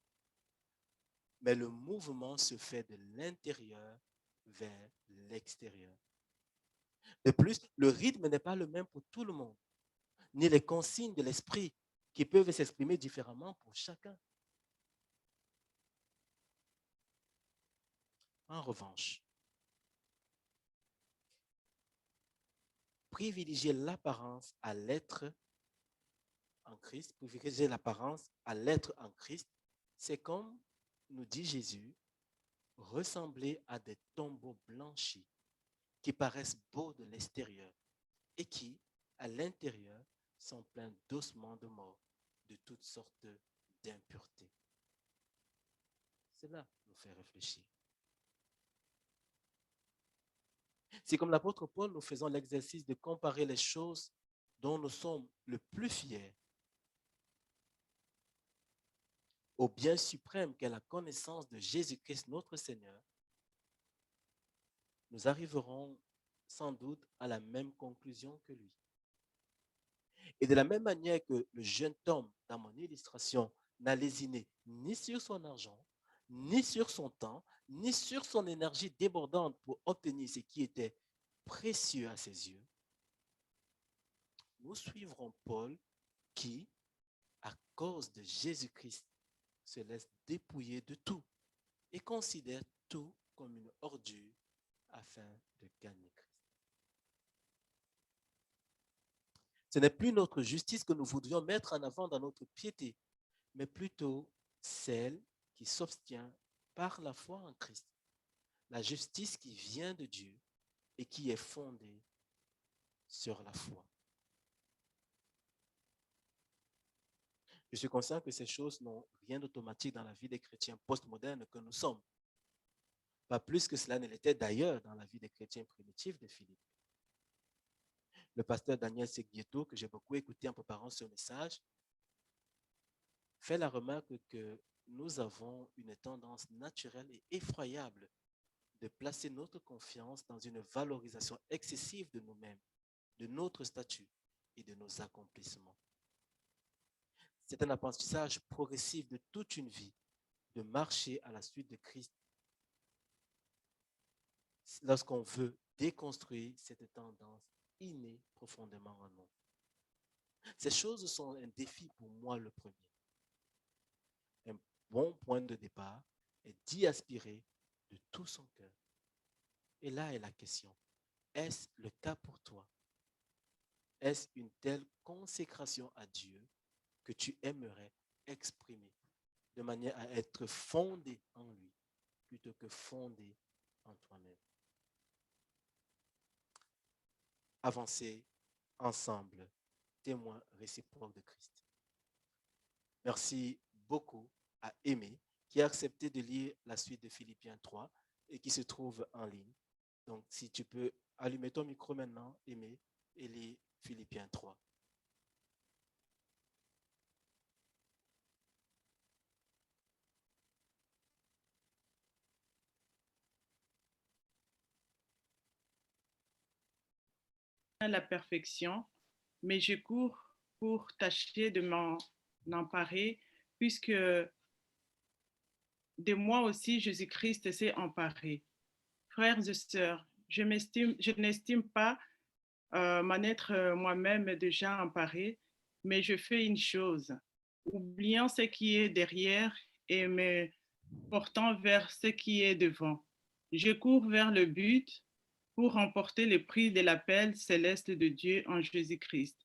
Speaker 4: Mais le mouvement se fait de l'intérieur vers l'extérieur. De plus, le rythme n'est pas le même pour tout le monde, ni les consignes de l'esprit qui peuvent s'exprimer différemment pour chacun. En revanche, privilégier l'apparence à l'être en Christ, privilégier l'apparence à l'être en Christ, c'est comme nous dit Jésus, ressembler à des tombeaux blanchis qui paraissent beaux de l'extérieur et qui, à l'intérieur, sont pleins d'ossements de mort, de toutes sortes d'impuretés. Cela nous fait réfléchir. C'est comme l'apôtre Paul, nous faisons l'exercice de comparer les choses dont nous sommes le plus fiers au bien suprême qu'est la connaissance de Jésus-Christ notre Seigneur, nous arriverons sans doute à la même conclusion que lui. Et de la même manière que le jeune homme dans mon illustration n'a lésiné ni sur son argent, ni sur son temps, ni sur son énergie débordante pour obtenir ce qui était précieux à ses yeux, nous suivrons Paul qui, à cause de Jésus-Christ, se laisse dépouiller de tout et considère tout comme une ordure afin de gagner Christ. Ce n'est plus notre justice que nous voudrions mettre en avant dans notre piété, mais plutôt celle qui s'obtient par la foi en Christ. La justice qui vient de Dieu et qui est fondée sur la foi. Je suis conscient que ces choses n'ont rien d'automatique dans la vie des chrétiens postmodernes que nous sommes. Pas plus que cela ne l'était d'ailleurs dans la vie des chrétiens primitifs de Philippe. Le pasteur Daniel Seguieto, que j'ai beaucoup écouté en préparant ce message, fait la remarque que nous avons une tendance naturelle et effroyable de placer notre confiance dans une valorisation excessive de nous-mêmes, de notre statut et de nos accomplissements. C'est un apprentissage progressif de toute une vie de marcher à la suite de Christ lorsqu'on veut déconstruire cette tendance innée profondément en nous. Ces choses sont un défi pour moi le premier. Un bon point de départ est d'y aspirer de tout son cœur. Et là est la question. Est-ce le cas pour toi? Est-ce une telle consécration à Dieu que tu aimerais exprimer de manière à être fondé en lui plutôt que fondé en toi-même? Avancer ensemble, témoins réciproques de Christ. Merci beaucoup à Aimé qui a accepté de lire la suite de Philippiens 3 et qui se trouve en ligne. Donc, si tu peux allumer ton micro maintenant, Aimé, et lire Philippiens 3.
Speaker 8: La perfection, mais je cours pour tâcher de m'en emparer, puisque de moi aussi Jésus-Christ s'est emparé. Frères et sœurs, je n'estime pas m'en être moi-même déjà emparé, mais je fais une chose, oubliant ce qui est derrière et me portant vers ce qui est devant. Je cours vers le but pour remporter le prix de l'appel céleste de Dieu en Jésus-Christ.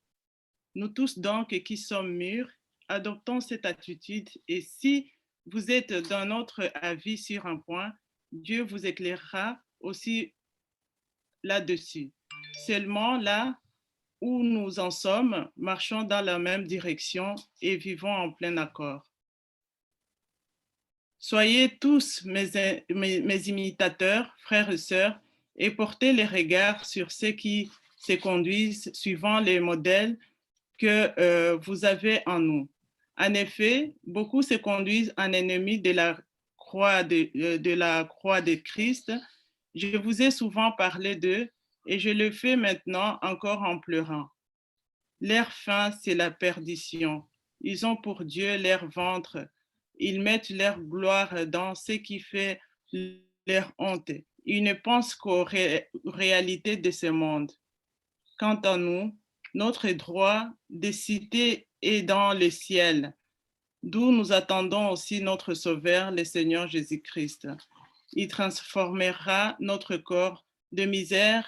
Speaker 8: Nous tous donc qui sommes mûrs, adoptons cette attitude et si vous êtes d'un autre avis sur un point, Dieu vous éclairera aussi là-dessus. Seulement là où nous en sommes, marchons dans la même direction et vivons en plein accord. Soyez tous mes imitateurs, frères et sœurs, et portez les regards sur ceux qui se conduisent suivant les modèles que vous avez en nous. En effet, beaucoup se conduisent en ennemis de la croix de Christ. Je vous ai souvent parlé d'eux et je le fais maintenant encore en pleurant. Leur fin, c'est la perdition. Ils ont pour Dieu leur ventre. Ils mettent leur gloire dans ce qui fait leur honte. Ils ne pensent qu'aux réalités de ce monde. Quant à nous, notre droit de cité est dans le ciel, d'où nous attendons aussi notre Sauveur, le Seigneur Jésus-Christ. Il transformera notre corps de misère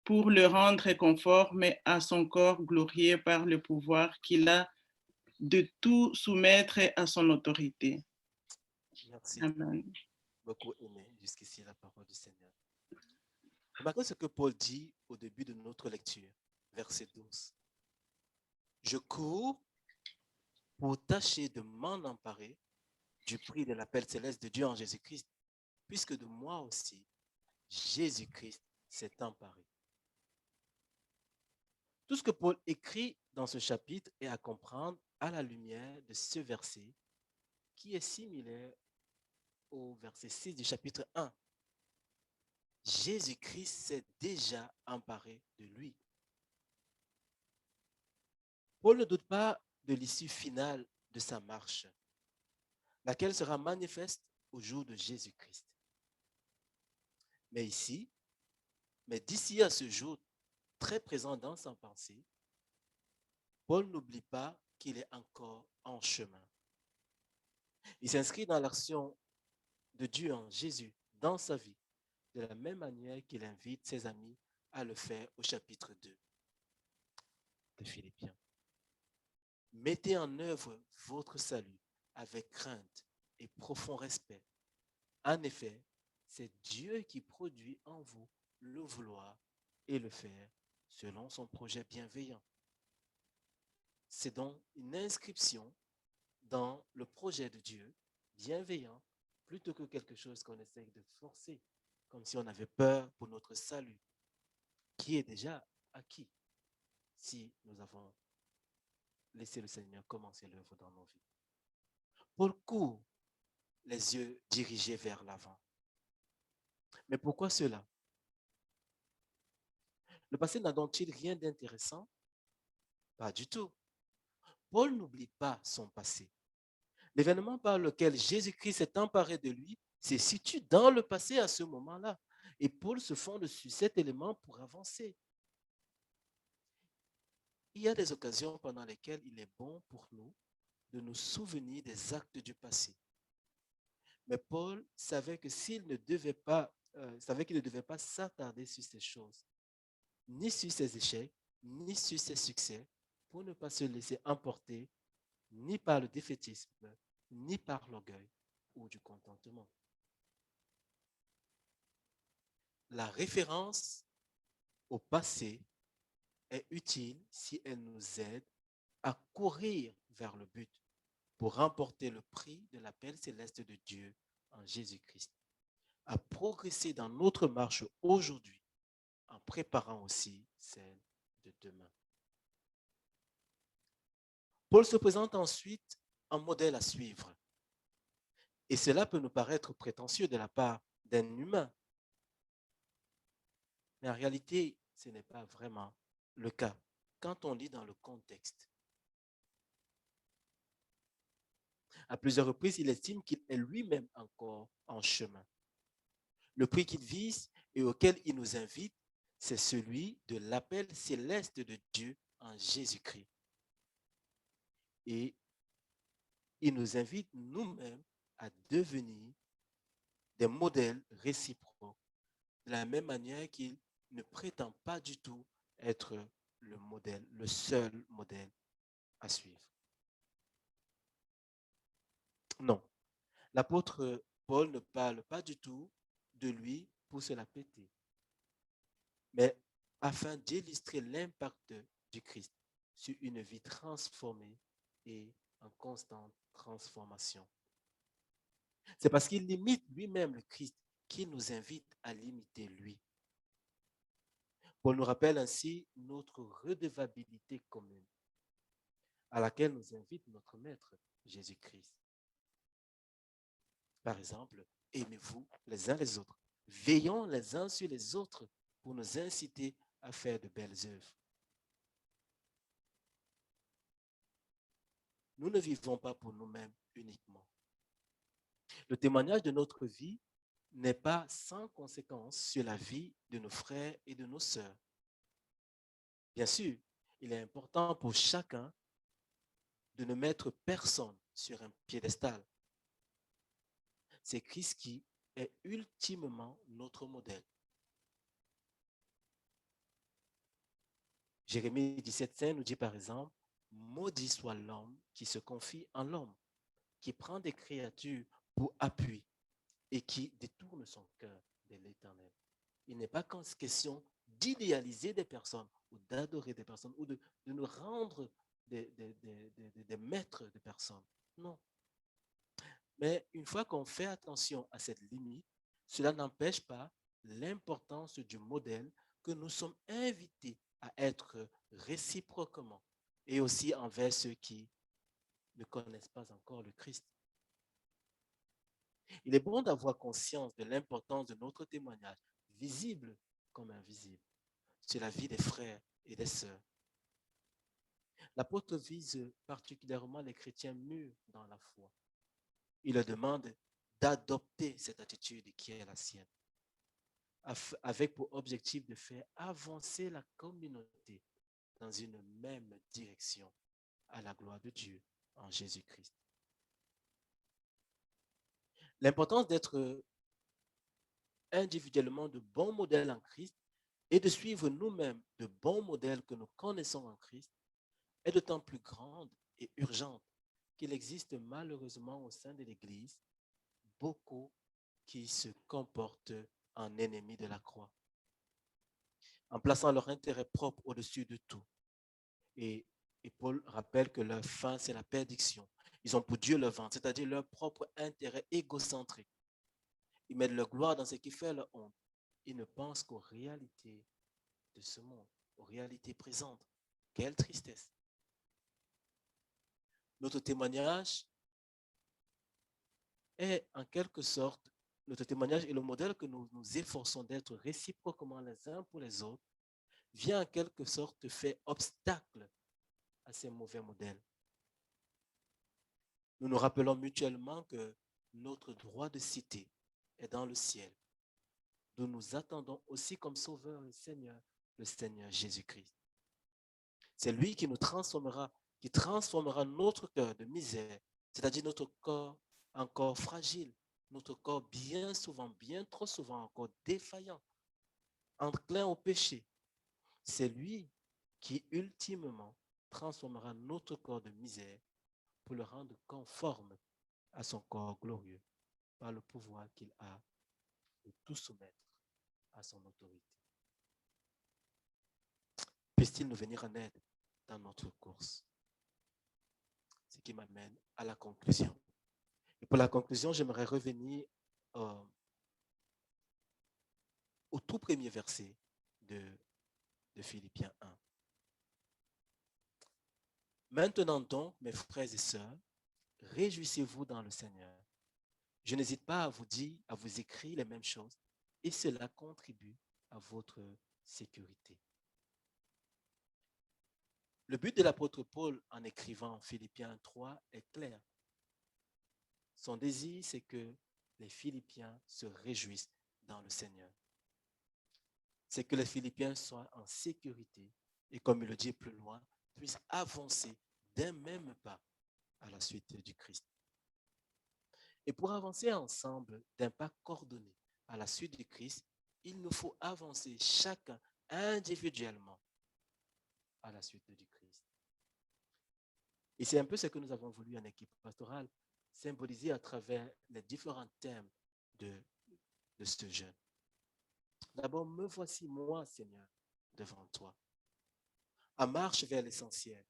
Speaker 8: pour le rendre conforme à son corps glorieux par le pouvoir qu'il a de tout soumettre à son autorité.
Speaker 4: Merci.
Speaker 8: Amen.
Speaker 4: Beaucoup aimé jusqu'ici la parole du Seigneur. Remarquez ce que Paul dit au début de notre lecture, verset 12. Je cours pour tâcher de m'en emparer du prix de l'appel céleste de Dieu en Jésus-Christ, puisque de moi aussi, Jésus-Christ s'est emparé. Tout ce que Paul écrit dans ce chapitre est à comprendre à la lumière de ce verset qui est similaire au verset 6 du chapitre 1. Jésus-Christ s'est déjà emparé de lui. Paul ne doute pas de l'issue finale de sa marche, laquelle sera manifeste au jour de Jésus-Christ. Mais d'ici à ce jour, très présent dans sa pensée, Paul n'oublie pas qu'il est encore en chemin. Il s'inscrit dans l'action de Dieu en Jésus, dans sa vie, de la même manière qu'il invite ses amis à le faire au chapitre 2 de Philippiens. Mettez en œuvre votre salut avec crainte et profond respect. En effet, c'est Dieu qui produit en vous le vouloir et le faire selon son projet bienveillant. C'est donc une inscription dans le projet de Dieu bienveillant plutôt que quelque chose qu'on essaye de forcer, comme si on avait peur pour notre salut, qui est déjà acquis si nous avons laissé le Seigneur commencer l'œuvre dans nos vies. Paul court les yeux dirigés vers l'avant. Mais pourquoi cela? Le passé n'a donc-il rien d'intéressant? Pas du tout. Paul n'oublie pas son passé. L'événement par lequel Jésus-Christ s'est emparé de lui se situe dans le passé à ce moment-là. Et Paul se fonde sur cet élément pour avancer. Il y a des occasions pendant lesquelles il est bon pour nous de nous souvenir des actes du passé. Mais Paul savait que qu'il ne devait pas s'attarder sur ces choses, ni sur ses échecs, ni sur ses succès, pour ne pas se laisser emporter ni par le défaitisme, ni par l'orgueil ou du contentement. La référence au passé est utile si elle nous aide à courir vers le but pour remporter le prix de l'appel céleste de Dieu en Jésus-Christ, à progresser dans notre marche aujourd'hui en préparant aussi celle de demain. Paul se présente ensuite en modèle à suivre. Et cela peut nous paraître prétentieux de la part d'un humain. Mais en réalité, ce n'est pas vraiment le cas quand on lit dans le contexte. À plusieurs reprises, il estime qu'il est lui-même encore en chemin. Le prix qu'il vise et auquel il nous invite, c'est celui de l'appel céleste de Dieu en Jésus-Christ. Et il nous invite nous-mêmes à devenir des modèles réciproques, de la même manière qu'il ne prétend pas du tout être le modèle, le seul modèle à suivre. Non, l'apôtre Paul ne parle pas du tout de lui pour se la péter, mais afin d'illustrer l'impact du Christ sur une vie transformée et en constante transformation. C'est parce qu'il imite lui-même le Christ qu'il nous invite à l'imiter lui. Paul nous rappelle ainsi notre redevabilité commune, à laquelle nous invite notre Maître Jésus-Christ. Par exemple, aimez-vous les uns les autres. Veillons les uns sur les autres pour nous inciter à faire de belles œuvres. Nous ne vivons pas pour nous-mêmes uniquement. Le témoignage de notre vie n'est pas sans conséquence sur la vie de nos frères et de nos sœurs. Bien sûr, il est important pour chacun de ne mettre personne sur un piédestal. C'est Christ qui est ultimement notre modèle. Jérémie 17,5 nous dit par exemple, « Maudit soit l'homme qui se confie en l'homme, qui prend des créatures pour appui et qui détourne son cœur de l'Éternel. » Il n'est pas question d'idéaliser des personnes ou d'adorer des personnes ou de nous rendre des maîtres de personnes. Non. Mais une fois qu'on fait attention à cette limite, cela n'empêche pas l'importance du modèle que nous sommes invités à être réciproquement et aussi envers ceux qui ne connaissent pas encore le Christ. Il est bon d'avoir conscience de l'importance de notre témoignage visible comme invisible, sur la vie des frères et des sœurs. L'apôtre vise particulièrement les chrétiens mûrs dans la foi. Il leur demande d'adopter cette attitude qui est la sienne, avec pour objectif de faire avancer la communauté dans une même direction à la gloire de Dieu en Jésus-Christ. L'importance d'être individuellement de bons modèles en Christ et de suivre nous-mêmes de bons modèles que nous connaissons en Christ est d'autant plus grande et urgente qu'il existe malheureusement au sein de l'Église beaucoup qui se comportent en ennemis de la croix, en plaçant leur intérêt propre au-dessus de tout. Et Paul rappelle que leur fin, c'est la perdition. Ils ont pour Dieu le ventre, c'est-à-dire leur propre intérêt égocentrique. Ils mettent leur gloire dans ce qui fait leur honte. Ils ne pensent qu'aux réalités de ce monde, aux réalités présentes. Quelle tristesse! Notre témoignage est en quelque sorte, notre témoignage et le modèle que nous nous efforçons d'être réciproquement les uns pour les autres, vient en quelque sorte faire obstacle à ces mauvais modèles. Nous nous rappelons mutuellement que notre droit de cité est dans le ciel, d'où nous attendons aussi comme sauveur le Seigneur Jésus-Christ. C'est lui qui nous transformera, qui transformera notre cœur de misère, c'est-à-dire notre corps encore fragile, notre corps bien souvent, bien trop souvent encore défaillant, enclin au péché. C'est lui qui ultimement transformera notre corps de misère pour le rendre conforme à son corps glorieux par le pouvoir qu'il a de tout soumettre à son autorité. Puisse-t-il nous venir en aide dans notre course? Ce qui m'amène à la conclusion. Et pour la conclusion, j'aimerais revenir au tout premier verset de Philippiens 1. Maintenant donc, mes frères et sœurs, réjouissez-vous dans le Seigneur. Je n'hésite pas à vous dire, à vous écrire les mêmes choses, et cela contribue à votre sécurité. Le but de l'apôtre Paul en écrivant Philippiens 3 est clair. Son désir, c'est que les Philippiens se réjouissent dans le Seigneur. C'est que les Philippiens soient en sécurité et, comme il le dit plus loin, puissent avancer d'un même pas à la suite du Christ. Et pour avancer ensemble d'un pas coordonné à la suite du Christ, il nous faut avancer chacun individuellement à la suite du Christ. Et c'est un peu ce que nous avons voulu en équipe pastorale, symboliser à travers les différents thèmes de ce jeûne. D'abord, me voici moi, Seigneur, devant toi, en marche vers l'essentiel,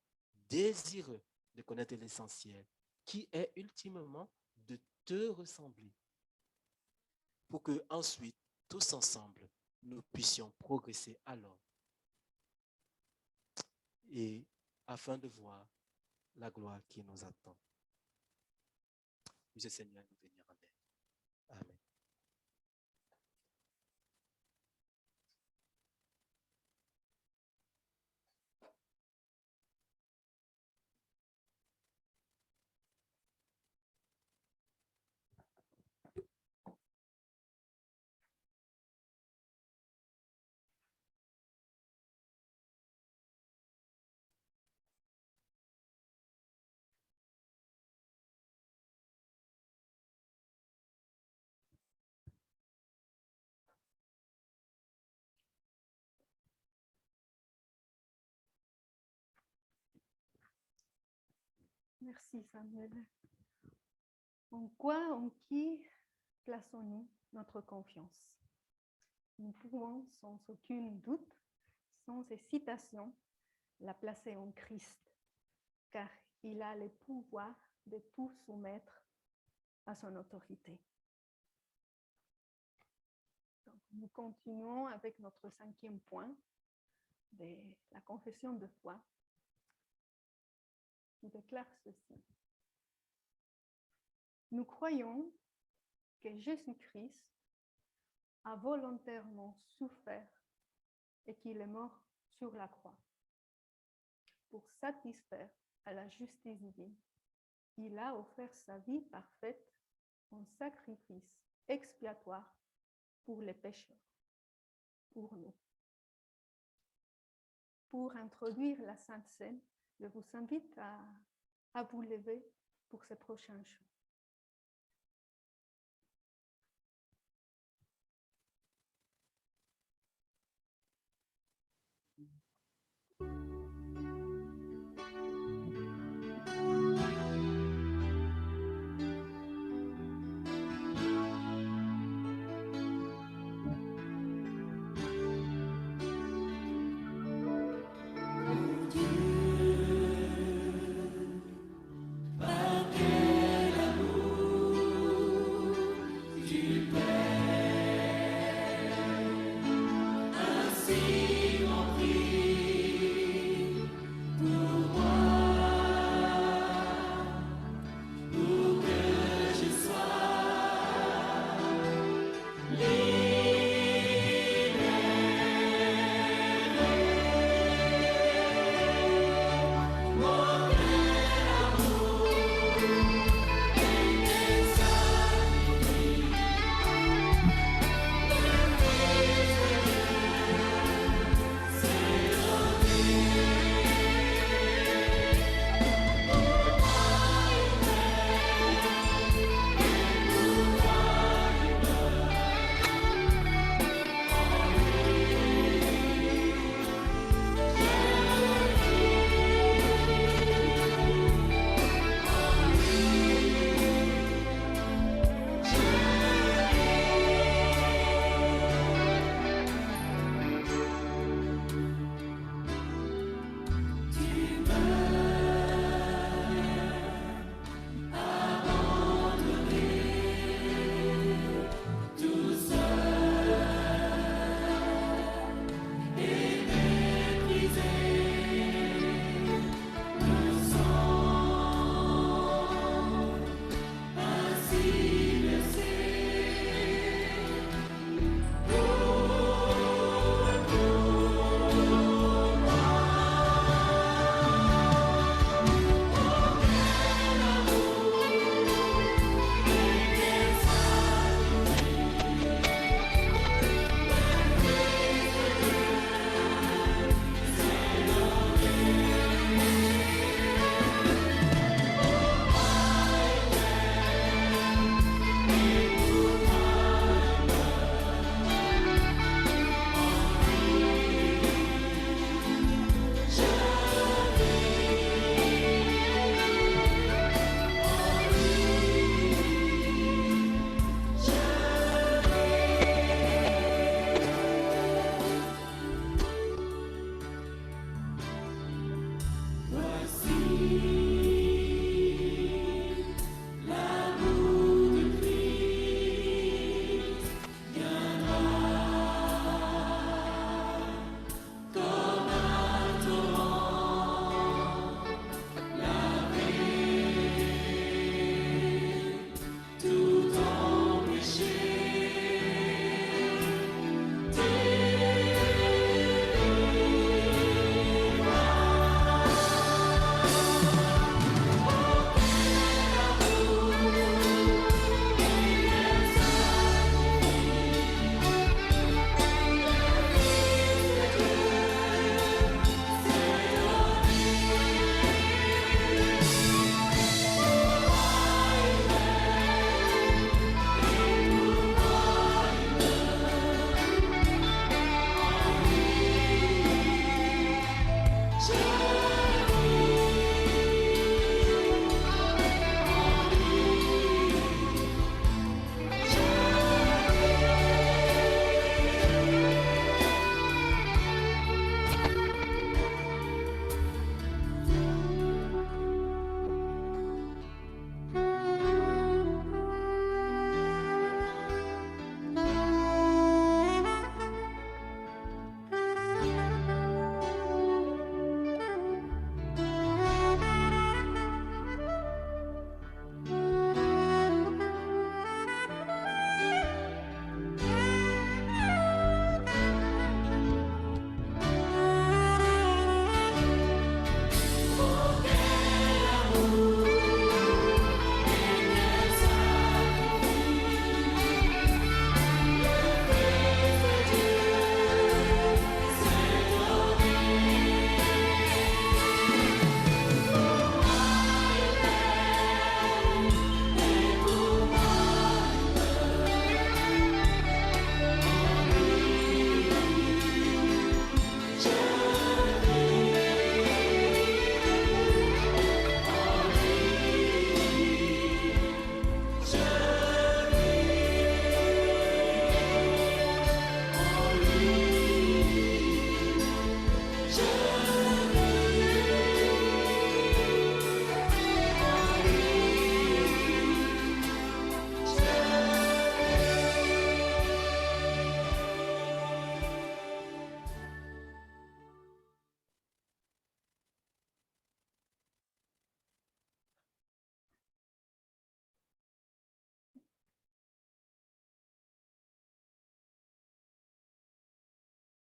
Speaker 4: désireux de connaître l'essentiel, qui est ultimement de te ressembler, pour que ensuite, tous ensemble, nous puissions progresser alors, et afin de voir la gloire qui nous attend. Puisse le Seigneur nous venir en aide. Amen.
Speaker 1: Merci Samuel. En quoi, en qui plaçons-nous notre confiance? Nous pouvons sans aucun doute, sans hésitation, la placer en Christ, car il a le pouvoir de tout soumettre à son autorité. Donc, nous continuons avec notre 5e point de la confession de foi, qui déclare ceci. Nous croyons que Jésus-Christ, a volontairement souffert et qu'il est mort sur la croix. Pour satisfaire à la justice divine, il a offert sa vie parfaite en sacrifice expiatoire pour les pécheurs, pour nous. Pour introduire la Sainte Seine, je vous invite à vous lever pour ces prochains chants.
Speaker 9: Par quel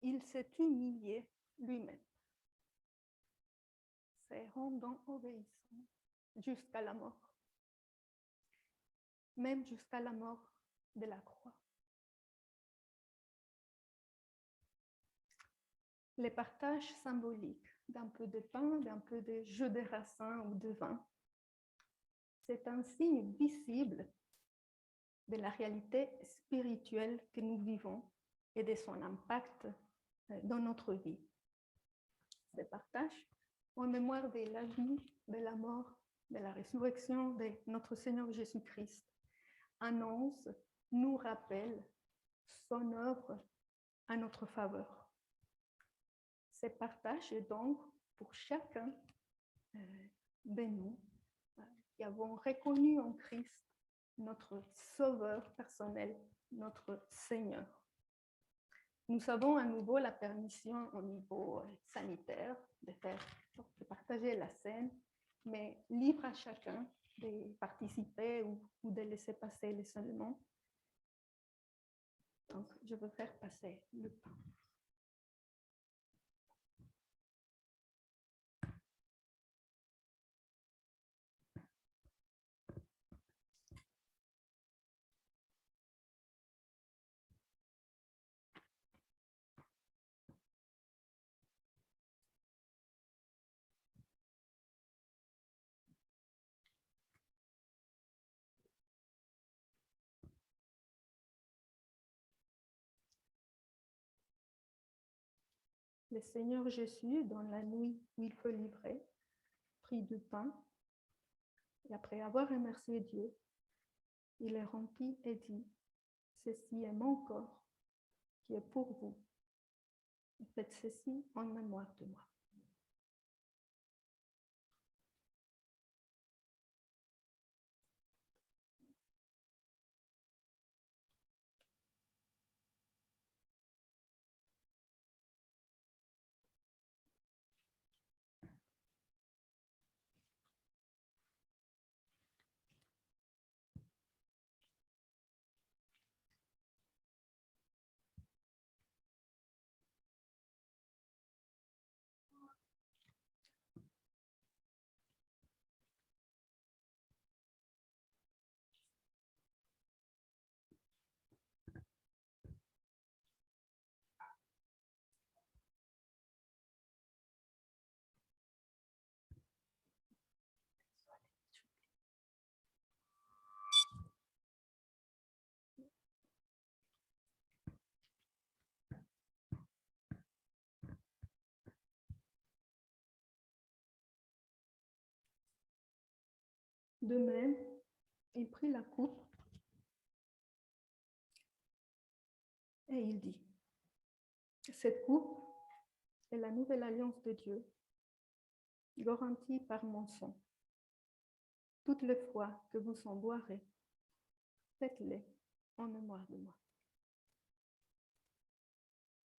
Speaker 1: il s'est humilié lui-même, se rendant obéissant jusqu'à la mort, même jusqu'à la mort de la croix. Les partages symboliques d'un peu de pain, d'un peu de jus de raisin ou de vin, c'est un signe visible de la réalité spirituelle que nous vivons et de son impact dans notre vie. Ces partages, en mémoire de la vie, de la mort, de la résurrection de notre Seigneur Jésus-Christ, annoncent, nous rappellent son œuvre à notre faveur. Ces partages est donc pour chacun de nous qui avons reconnu en Christ notre Sauveur personnel, notre Seigneur. Nous avons à nouveau la permission au niveau sanitaire de partager la scène, mais libre à chacun de participer ou de laisser passer les seulement. Donc, je veux faire passer le pain. Le Seigneur Jésus, dans la nuit où il fut livré, prit du pain et après avoir remercié Dieu, il le rompit et dit, « Ceci est mon corps qui est pour vous. Faites ceci en mémoire de moi. » De même, il prit la coupe et il dit, « Cette coupe est la nouvelle alliance de Dieu, garantie par mon sang. Toutes les fois que vous en boirez, faites-le en mémoire de moi. »